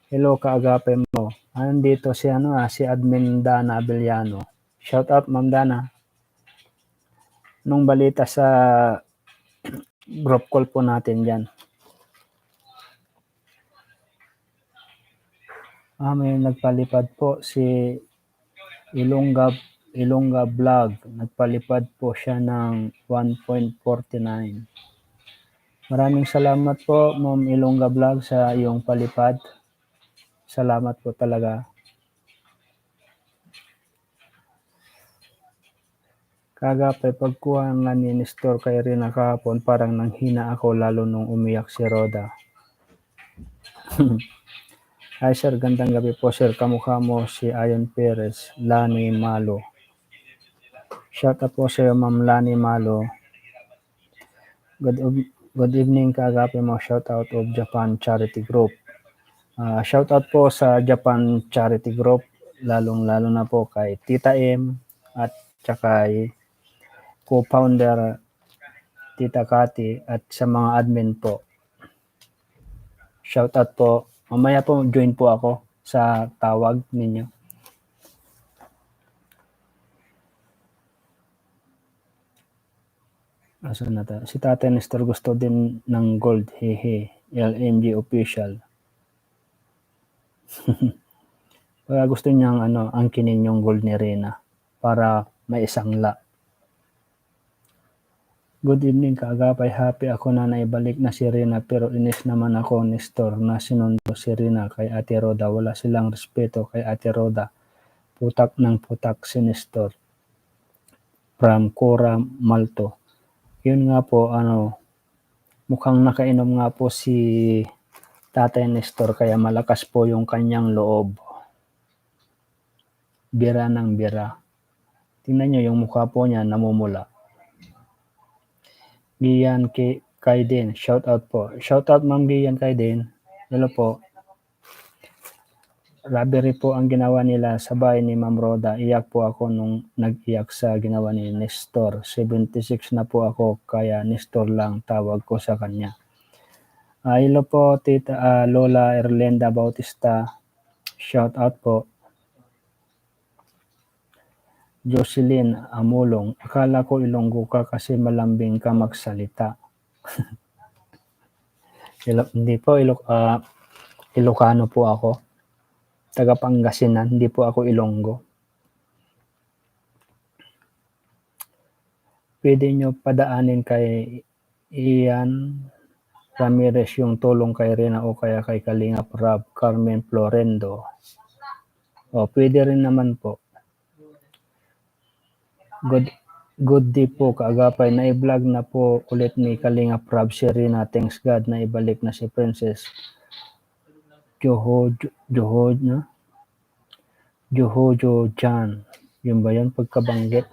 Hello Kaagapay mo. Andito si si Admin Dana Abellano. Shout out Ma'am Dana. Nung balita sa group call po natin diyan. May nagpalipad po si Ilongga Vlog. Nagpalipad po siya ng 1.49. Maraming salamat po Ma'am Ilongga Vlog sa iyong palipad. Salamat po talaga. Kaagapay, pagkuha nga ni Nestor kay Rina kahapon, parang nanghina ako lalo nung umiyak si Roda. Hi sir, gandang gabi po sir. Kamukha mo si Ayon Perez, Lani Malo. Shout out po sa iyo Ma'am Lani Malo. Good evening Kaagapay mo. Shout out of Japan Charity Group. Shout out po sa Japan Charity Group, lalong-lalo na po kay Tita M at saka kay co-founder Tita Kati at sa mga admin po. Shout out po. Mamaya po join po ako sa tawag ninyo. Asan na tayo? Si Tatay Nestor gusto din ng gold. Hehe. LMG Official. Kaya gusto niyang angkinin yung gold ni Rina para may isangla. Good evening Kaagapay, happy ako na naibalik na si Rina pero inis naman ako Nestor na sinundo si Rina kay Ate Roda. Wala silang respeto kay Ate Roda. Putak ng putak si Nestor. From Cora Malto. Yun nga po mukhang nakainom nga po si Tatay Nestor kaya malakas po yung kanyang loob. Bira ng bira. Tingnan nyo yung mukha po niya namumula. Gian Kaiden, shout out po. Shout out Ma'am Gian Kaiden. Hello po. Robbery po ang ginawa nila sa bahay ni Ma'am Roda. Iyak po ako nung nag-iyak sa ginawa ni Nestor. 76 na po ako kaya Nestor lang tawag ko sa kanya. Hello po Tita Lola Erlinda Bautista. Shout out po. Jocelyn Amulong, akala ko Ilonggo ka kasi malambing ka magsalita. Hindi po, Ilocano po ako. Taga Pangasinan, hindi po ako Ilonggo. Pwede nyo padaanin kay Ian Ramirez yung tulong kay Rina o kaya kay Kalingap Rab, Carmen Florendo. O, pwede rin naman po. Good day po, kaagapay. Na-vlog na po ulit ni Kalingap Rab si Rina. Thanks God na ibalik na si Princess Johojo Jan. Yun ba yan? Pagkabanggit?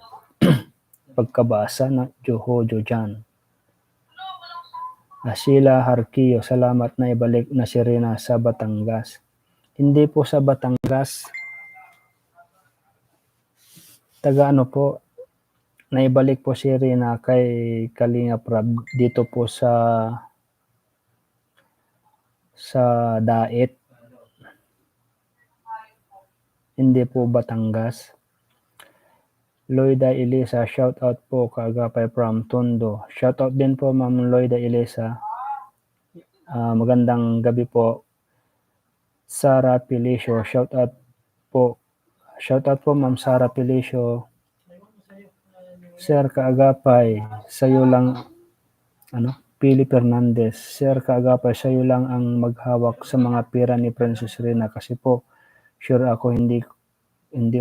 Pagkabasa na Johojo Jan. Sheila Harkio, salamat na ibalik na si Rina sa Batangas. Hindi po sa Batangas. Taga ano po, naibalik po si Rina kay Kalingap Rab dito po sa Dait. Hindi po Batangas. Loida Elisa, shout out po kaagapay from Tondo. Shout out din po Ma'am Loida Elisa. Magandang gabi po. Sara Pilicio, shout out po. Shout out po Ma'am Sara Pilicio. Sir kaagapay, sayo lang Pili Fernandez. Sir kaagapay, sayo lang ang maghawak sa mga pera ni Princess Rina kasi po sure ako hindi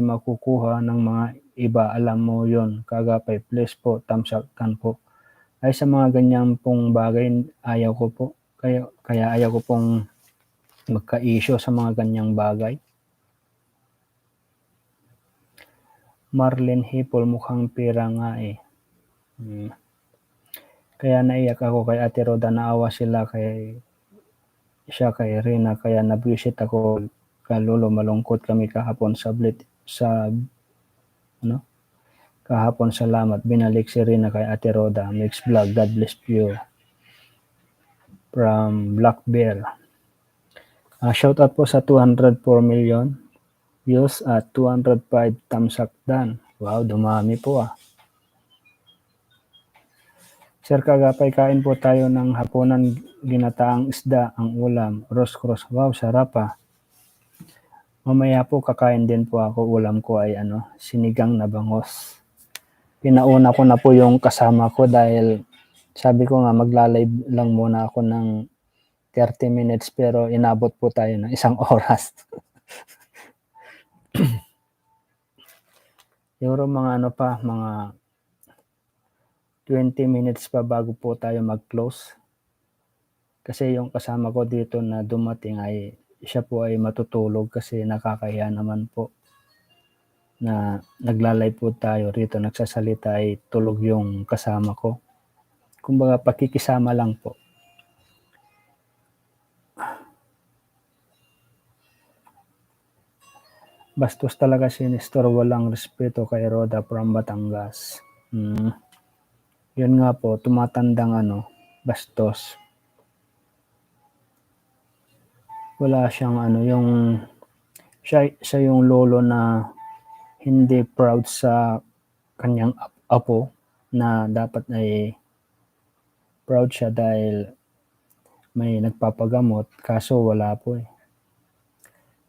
makukuha ng mga iba. Alam mo yon kaagapay. Please po, thumbs up po. Ay sa mga ganyan pong bagay, ayaw ko po. Kaya ayaw ko pong magka-issue sa mga ganyang bagay. Marlene Hipol, mukhang pera nga eh. Kaya naiyak ako kay Ate Roda, naawa sila kay Rina, kaya nabwisit ako kalolo, malungkot kami kahapon kahapon. Salamat, binalik si Rina kay Ate Roda. Mix vlog, God bless you. From Black Bear. Shout out po sa 204 million views at 205 thumbs up done. Wow, dumami po Sir kaagapay, kain po tayo ng hapunan, ginataang isda ang ulam, cross. Wow, sarap Mamaya po kakain din po ako. Ulam ko ay sinigang na bangos. Pinauna ko na po yung kasama ko dahil sabi ko nga magla-live lang muna ako ng 30 minutes pero inabot po tayo ng 1 oras. Yung mga mga 20 minutes pa bago po tayo mag-close. Kasi yung kasama ko dito na dumating ay siya po ay matutulog kasi nakakahiya naman po na nagla-live po tayo rito, nagsasalita ay tulog yung kasama ko. Kumbaga pakikisama lang po. Bastos talaga si Nestor, walang respeto kay Roda from Batangas. Yun nga po, tumatandang bastos. Wala siyang siya yung lolo na hindi proud sa kanyang apo na dapat ay proud siya dahil may nagpapagamot, kaso wala po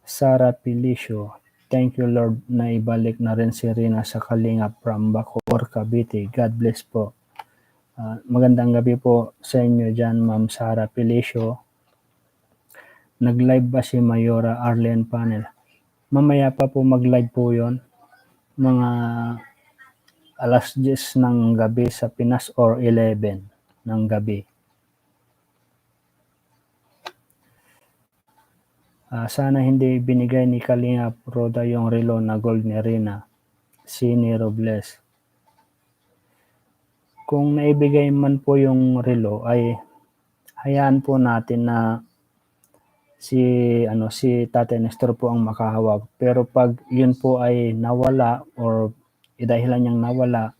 Sara Pilicio, thank you Lord na ibalik na rin si Rina sa Kalingap from Bacoor, Cavite. God bless po. Magandang gabi po sa inyo dyan, Ma'am Sara Pilicio. Nag-live ba si Mayora Arlen Panel? Mamaya pa po mag-live po yon, mga alas 10 ng gabi sa Pinas or 11 ng gabi. Sana hindi binigay ni Kalingap Roda yung relo na gold ni Rina. Sini Robles. Kung naibigay man po yung relo ay hayaan po natin na si Tatay Nestor po ang makahawak. Pero pag yun po ay nawala or dahilan niyang nawala,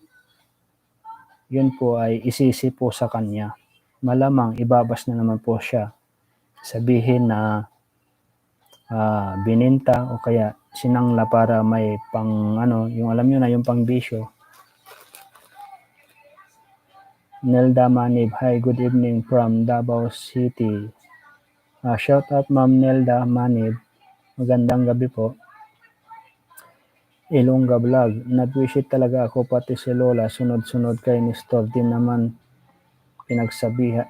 yun po ay isisi po sa kanya. Malamang ibabas na naman po siya. Sabihin na bininta o kaya sinangla para may pang yung alam nyo na yung pang bisyo. Nelda Manib, hi, good evening from Davao City. Shout out Ma'am Nelda Manib, magandang gabi po. Ilongga Vlog, nabwisit talaga ako pati si Lola, sunod-sunod kay Nestor, din naman pinagsabihan.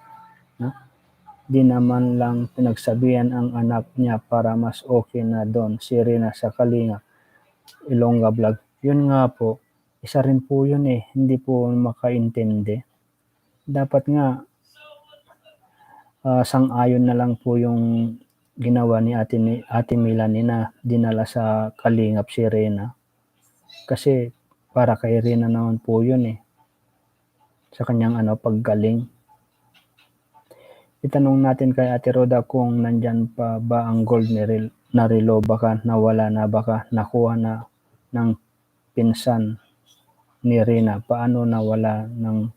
Di naman lang pinagsabihan ang anak niya para mas okay na doon si Rina sa Kalinga, Ilongga Vlog. Yun nga po, isa rin po yun eh, hindi po makaintindi. Dapat nga sang-ayon na lang po yung ginawa ni Ate Melanie na dinala sa Kalingap si Rina. Kasi para kay Rina naman po yun eh, sa kanyang paggaling. Itanong natin kay Ate Roda kung nandyan pa ba ang gold na relo, baka nawala na, baka nakuha na ng pinsan ni Rina. Paano nawala ng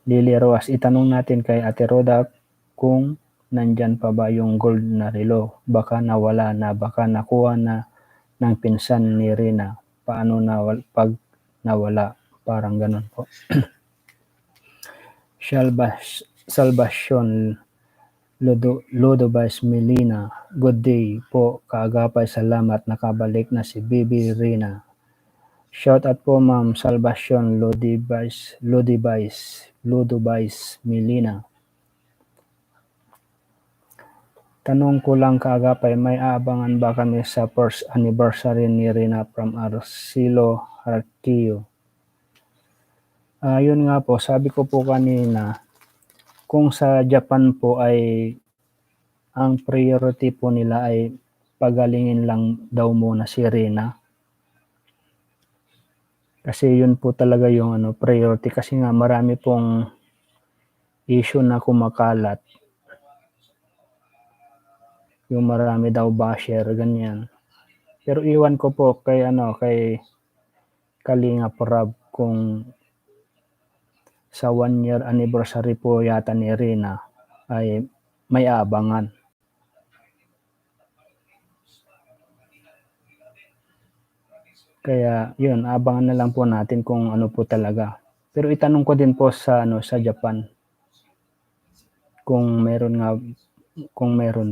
Lily Roas. Itanong natin kay Ate Roda kung nandyan pa ba yung gold na relo, baka nawala na, baka nakuha na ng pinsan ni Rina. Paano pag nawala? Parang ganun po. Salvation Ludobas Melina, good day po, kaagapay, salamat, nakabalik na si Bibi Rina. Shout out po Ma'am Salvation Ludobas Melina. Tanong ko lang kaagapay, may aabangan ba kami sa first anniversary ni Rina from Arcilo Harquillo? Yun nga po, sabi ko po kanina, kung sa Japan po ay ang priority po nila ay pagalingin lang daw muna si Rina. Kasi yun po talaga yung priority, kasi nga marami pong issue na kumakalat. Yung marami daw basher, ganyan. Pero iwan ko po kay Kalinga Prab kung sa 1 year anniversary po yata ni Rina ay may aabangan. Kaya yun, abangan na lang po natin kung ano po talaga. Pero itanong ko din po sa Japan kung meron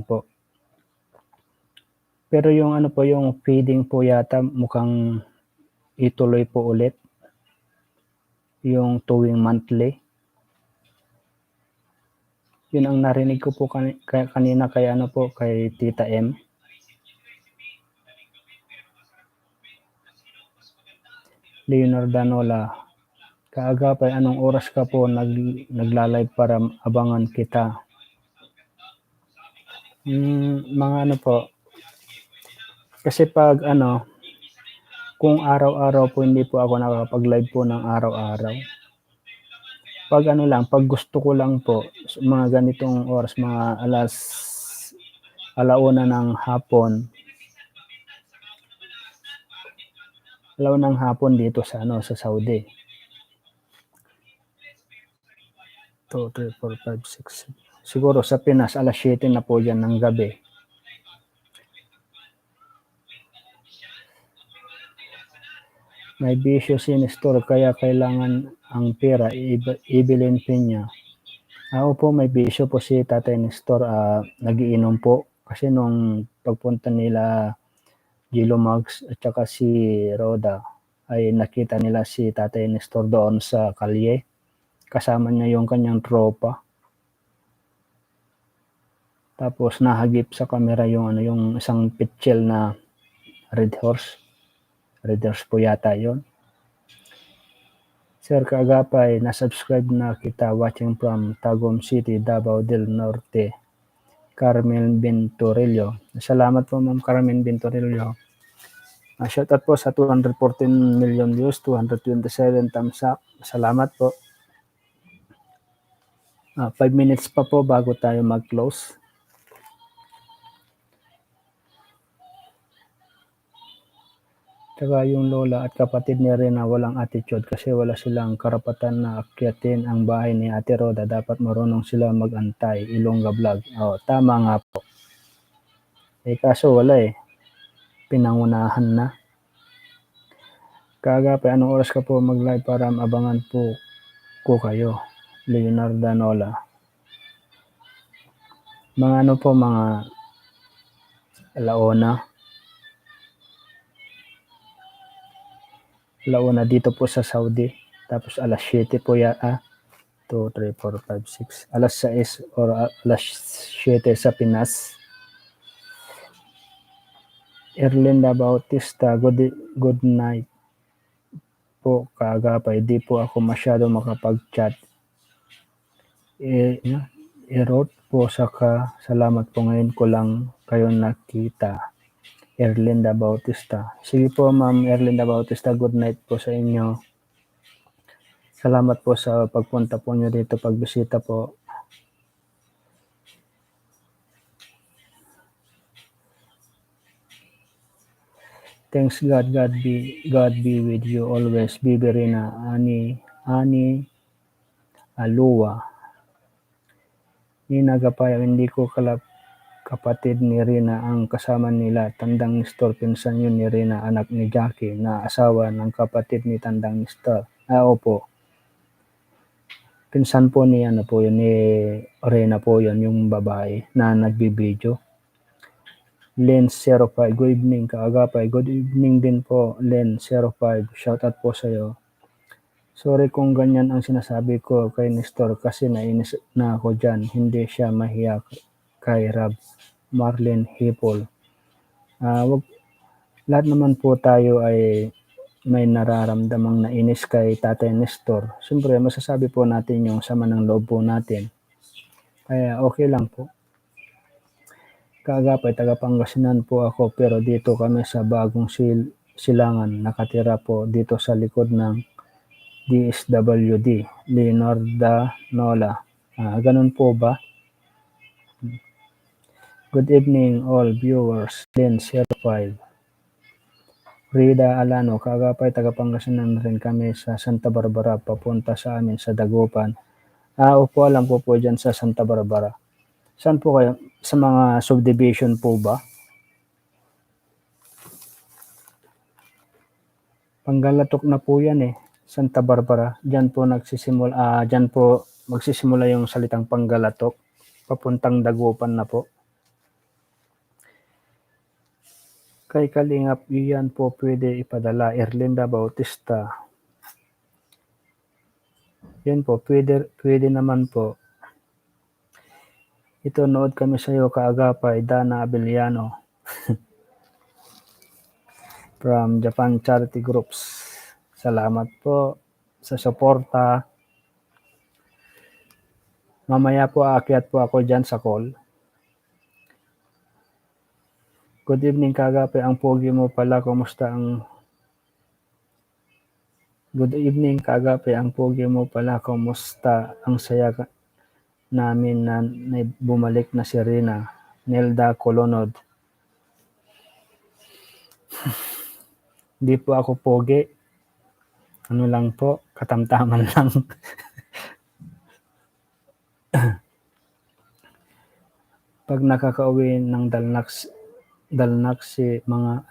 po. Pero yung yung feeding po yata mukhang ituloy po ulit. Yung tuwing monthly. Yun ang narinig ko po kanina kay Tita M. Leonard Danola, kaagapay, anong oras ka po nagla-live para abangan kita? Mga po, kasi pag kung araw-araw po hindi po ako nakakapag-live po ng araw-araw. Pag pag gusto ko lang po, mga ganitong oras, mga alauna ng hapon. Alauna ng hapon dito sa sa Saudi. 2, 3, 4, 5, 6. Siguro sa Pinas, alas 7 na po yan ng gabi. May bisyo si Nestor, kaya kailangan ang pera, ibilin niya. Opo, may bisyo po si Tatay Nestor, nagiinom po. Kasi nung pagpunta nila Gilo Mags at saka si Roda, ay nakita nila si Tatay Nestor doon sa kalye. Kasama niya yung kanyang tropa. Tapos nahagip sa camera yung yung isang pitchel na Red Horse. Red Horse po yata yun. Sir Kaagapay, na-subscribe na kita, watching from Tagum City, Davao del Norte. Carmen Bintorillo. Salamat po Ma'am Carmen Bintorillo. Shout out po sa 214 million views, 227 thumbs up. Salamat po. 5 minutes pa po bago tayo mag-close. Tsaka yung lola at kapatid ni Rina walang attitude kasi wala silang karapatan na akyatin ang bahay ni Ate Roda. Dapat marunong sila mag-antay. Ilongga Vlog. Tama nga po. Kaso wala pinangunahan na. Kaagapay, anong oras ka po mag-live para maabangan po ko kayo? Leonard Danola. Mga mga alauna dito po sa Saudi. Tapos alas 7 po 2, 3, 4, 5, 6. Alas 6 or alas 7 sa Pinas. Erlinda Bautista, good night po kaagapay. Di po ako masyado makapag-chat. I-wrote po salamat po ngayon ko lang kayo nakita. Erlinda Bautista. Sige po Ma'am Erlinda Bautista, good night po sa inyo. Salamat po sa pagpunta po nyo dito, pagbisita po. Thanks God, God be with you always. Bibi Rina, Ani Alua. Nina Gapaya, hindi ko kapatid ni Rina ang kasama nila. Tandang Nestor, pinsan yun ni Rina, anak ni Jackie, na asawa ng kapatid ni Tandang Nestor. Opo. Pinsan po ni Rina po yun, yung babae na nagbibideo. Len 05, good evening kaagapay. Good evening din po, Len 05. Shoutout po sa'yo. Sorry kung ganyan ang sinasabi ko kay Nestor kasi nainis na ako dyan. Hindi siya mahiya kay Rab. Marlene Hipol. Lahat naman po tayo ay may nararamdamang nainis kay Tatay Nestor. Siyempre, masasabi po natin yung sama ng loob po natin. Kaya okay lang po. Kaagapay, taga Pangasinan po ako pero dito kami sa Bagong Silangan. Nakatira po dito sa likod ng DSWD, Leonardo Nola. Ganun po ba? Good evening all viewers. Len 05. Rida Alano, kaagapay, taga Pangasinan rin kami sa Santa Barbara, papunta sa amin sa Dagupan. Upo lang po dyan sa Santa Barbara. Saan po kayo? Sa mga subdivision po ba? Panggalatok na po yan eh. Santa Barbara, diyan po magsisimula yung salitang Panggalatok, papuntang Dagupan na po. Kay Kalingap, iyan po pwede ipadala. Erlinda Bautista. Yan po, pwede naman po. Ito, nood kami sa iyo kaagapay, Dana Abeliano. From Japan Charity Groups. Salamat po sa suporta. Mamaya po aakyat po ako dyan sa call. Good evening kaagapay, ang pogi mo pala, kumusta ang... Good evening kaagapay, ang pogi mo pala, kumusta ang saya namin na bumalik na si Rina. Nelda Colonod. Hindi po ako pogi. Ano lang po, katamtaman lang. Pag nakakauwi ng dalnak si mga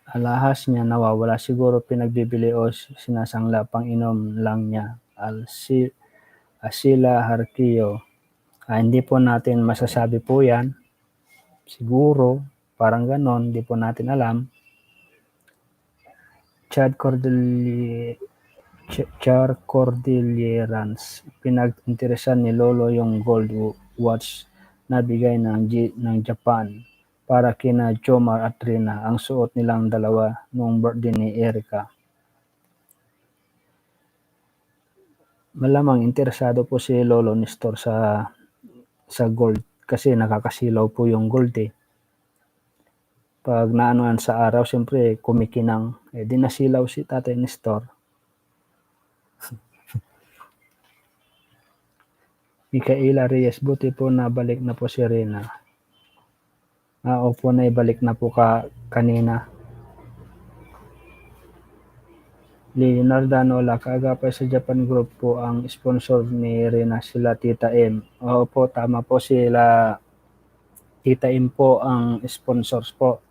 alahas niya nawawala, siguro pinagbibili o sinasangla, pang inom lang niya. Asila Harkio. Hindi po natin masasabi po yan. Siguro, parang ganon, hindi po natin alam. Char Cordillerans, pinag-interesan ni Lolo yung gold watch na bigay ng Japan para kina Jomar at Rina, ang suot nilang dalawa noong birthday ni Erica. Malamang interesado po si Lolo Nestor sa gold kasi nakakasilaw po yung gold eh. Pag naanoan sa araw, siyempre kumikinang. Di nasilaw si Tatay Nestor. Micaela Reyes, buti po nabalik na po si Rina. Opo, naibalik na po kanina. Leonardo Nola, kaagapay sa Japan Group po ang sponsor ni Rina, sila Tita M. Opo, tama po, sila Tita M po ang sponsors po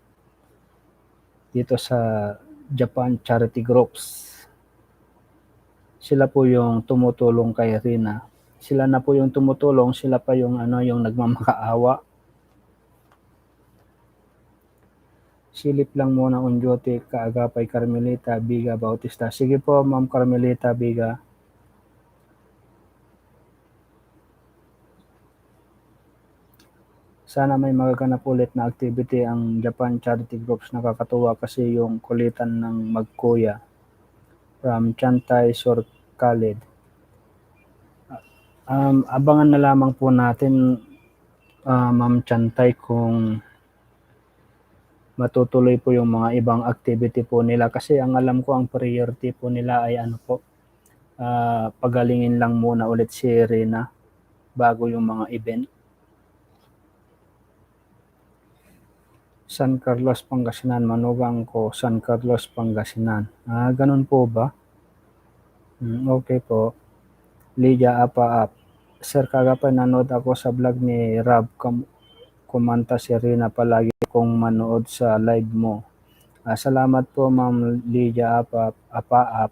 dito sa Japan Charity Groups. Sila po yung tumutulong kay Rina. Sila na po yung tumutulong, sila pa yung yung nagmamakaawa. Silip lang muna on duty, Kaagapay Carmelita Biga Bautista. Sige po, Ma'am Carmelita Biga. Sana may magaganap ulit na activity ang Japan Charity Groups. Nakakatuwa kasi yung kulitan ng magkuya from Chantay Sur Khalid. Abangan na lamang po natin, Ma'am Chantay, kung matutuloy po yung mga ibang activity po nila. Kasi ang alam ko, ang priority po nila ay ano po, pagalingin lang muna ulit si Rina bago yung mga event. San Carlos, Pangasinan, manugang ko, San Carlos, Pangasinan. Ganun po ba? Okay po. Lydia Apa-Ap. Sir, kagapay nanood ako sa vlog ni Rob. Kumanta si Rina, palagi kong manood sa live mo. Salamat po, Ma'am Lydia Apa-Ap.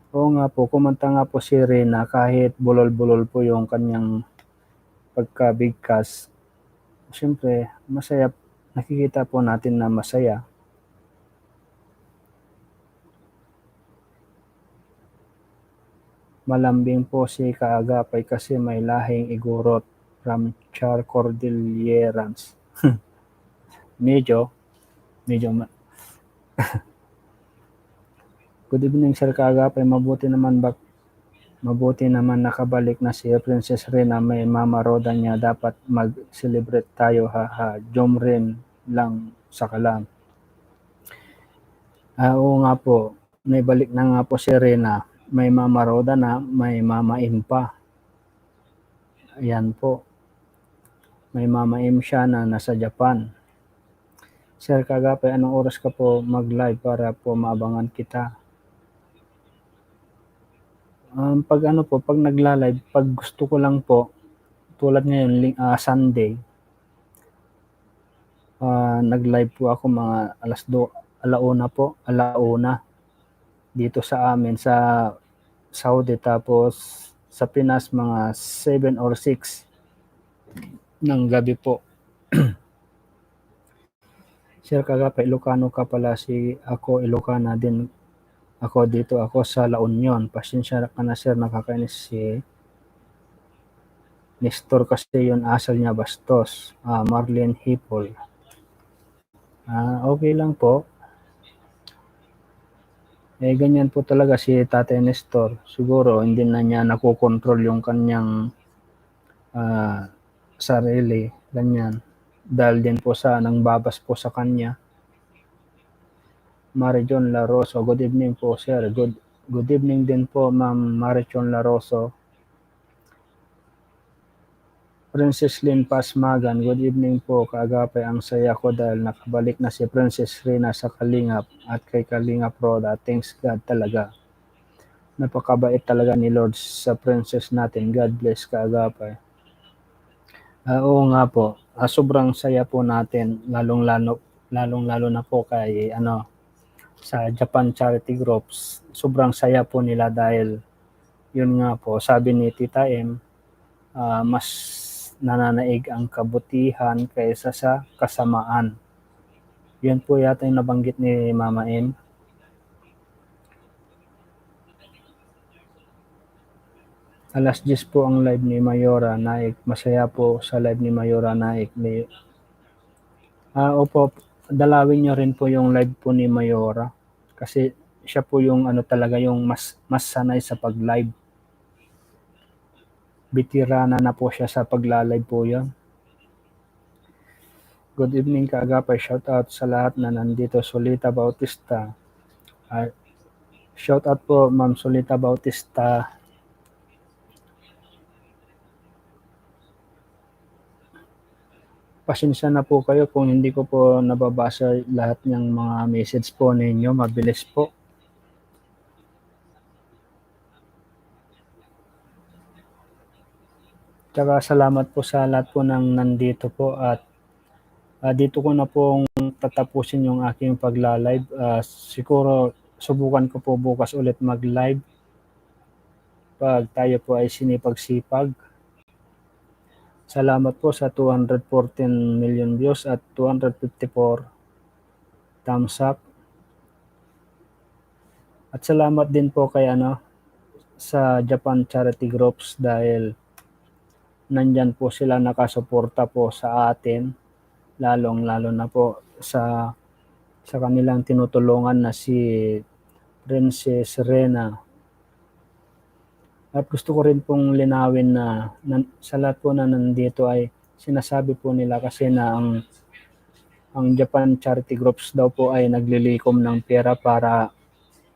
Oo nga po, kumanta nga po si Rina kahit bulol-bulol po yung kanyang pagkabigkas. Siyempre, masaya. Nakikita po natin na masaya. Malambing po si Kaagapay kasi may lahing igurot from Char Cordillerans. medyo Good evening, Sir Kaagapay. Mabuti naman nakabalik na si Princess Rina. May Mama Roda niya. Dapat mag-celebrate tayo, haha. Jomrin lang sa kalam. Oo nga po. May balik na nga po si Rina. May Mama Roda na, may Mama Im pa. Ayan po. May Mama Im siya na nasa Japan. Sir Kaagapay, anong oras ka po mag-live para po maabangan kita? Pag nagla-live, pag gusto ko lang po, tulad ngayon, Sunday, nag-live po ako mga alauna dito sa amin sa Saudi, tapos sa Pinas mga 7 or 6 ng gabi po. Sir Kaagapay, Ilocano ka pala, ako Ilocana din ako dito, ako sa La Union. Pasensya ka na, sir, nakakainis si Nestor kasi yun asal niya bastos. Marlene Hipol. Okay lang po. Ganyan po talaga si Tatay Nestor. Siguro hindi na niya nakokontrol yung kanyang sarili. Ganyan. Dahil din po sa nangbabas po sa kanya. Marijon Laroso. Good evening po, sir. Good evening din po, Ma'am Marijon Laroso. Princess Lynn Pasmagan, good evening po. Kaagapay, ang saya ko dahil nakabalik na si Princess Rina sa Kalingap at kay Kalingap Roda. Thanks God talaga. Napakabait talaga ni Lord sa princess natin. God bless, Kaagapay. Oo nga po. Sobrang saya po natin, lalong-lalo na po kay sa Japan Charity Groups. Sobrang saya po nila dahil yun nga po, sabi ni Tita M, mas nananaig ang kabutihan kaysa sa kasamaan. Yan po yata yung nabanggit ni Mama M. Alas 10 po ang live ni Mayora Naik. Masaya po sa live ni Mayora Naik. Opo, dalawin nyo rin po yung live po ni Mayora. Kasi siya po yung talaga yung mas sanay sa pag-live. Bitirana na po siya sa pagla-live po yan. Good evening, Kaagapay. Shout out sa lahat na nandito. Solita Bautista. Shout out po, Ma'am Solita Bautista. Pasensya na po kayo kung hindi ko po nababasa lahat ng mga message po ninyo. Mabilis po. Tsaka salamat po sa lahat po ng nandito po at dito ko na pong tatapusin yung aking pagla-live. Siguro subukan ko po bukas ulit mag-live pag tayo po ay sinipag-sipag. Salamat po sa 214 million views at 254 thumbs up. At salamat din po kay sa Japan Charity Groups dahil nandyan po sila nakasuporta po sa atin, lalong-lalo na po sa kanilang tinutulungan na si Princess Rena. At gusto ko rin pong linawin na sa lahat po na nandito ay sinasabi po nila kasi na ang Japan Charity Groups daw po ay naglilikom ng pera para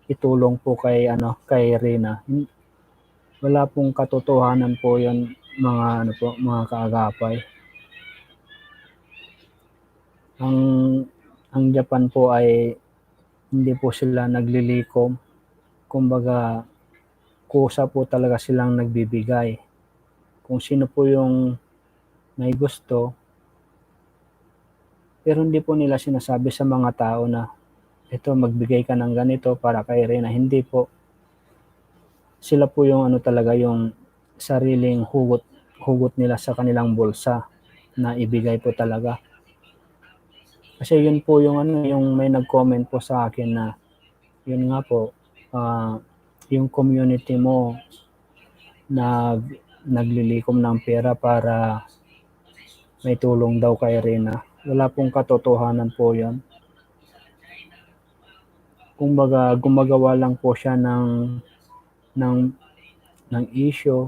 itulong po kay Rena. Wala pong katotohanan po 'yon, mga kaagapay. Ang Japan po ay hindi po sila naglilikom. Kumbaga, kusa po talaga silang nagbibigay. Kung sino po yung may gusto, pero hindi po nila sinasabi sa mga tao na ito, magbigay ka ng ganito para kay Rena. Hindi po. Sila po yung talaga yung sariling hugot nila sa kanilang bulsa na ibigay po talaga. Kasi yun po yung yung may nag-comment po sa akin na yun nga po, yung community mo naglilikom ng pera para may tulong daw kay Rena. Wala pong katotohanan po yun. Kumbaga, gumagawa lang po siya ng issue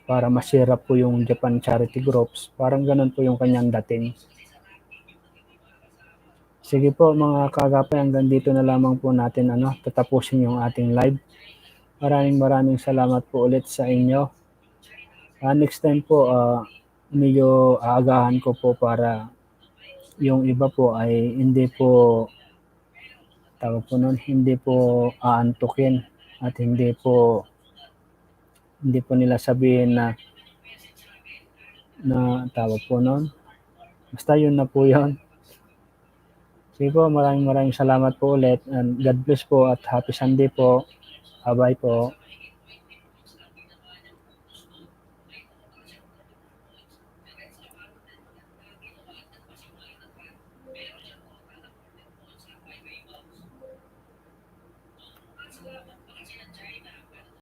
para masira po yung Japan Charity Groups. Parang ganun po yung kanyang dating. Sige po mga kaagapay, hanggang dito na lamang po natin tatapusin yung ating live. Maraming salamat po ulit sa inyo. Next time po, medyo aagahan ko po para yung iba po ay hindi po aantukin at hindi po nila sabihin na tawag po nun. Basta yun na po yun. Sige po, maraming salamat po ulit and God bless po at happy Sunday po. Bye-bye po.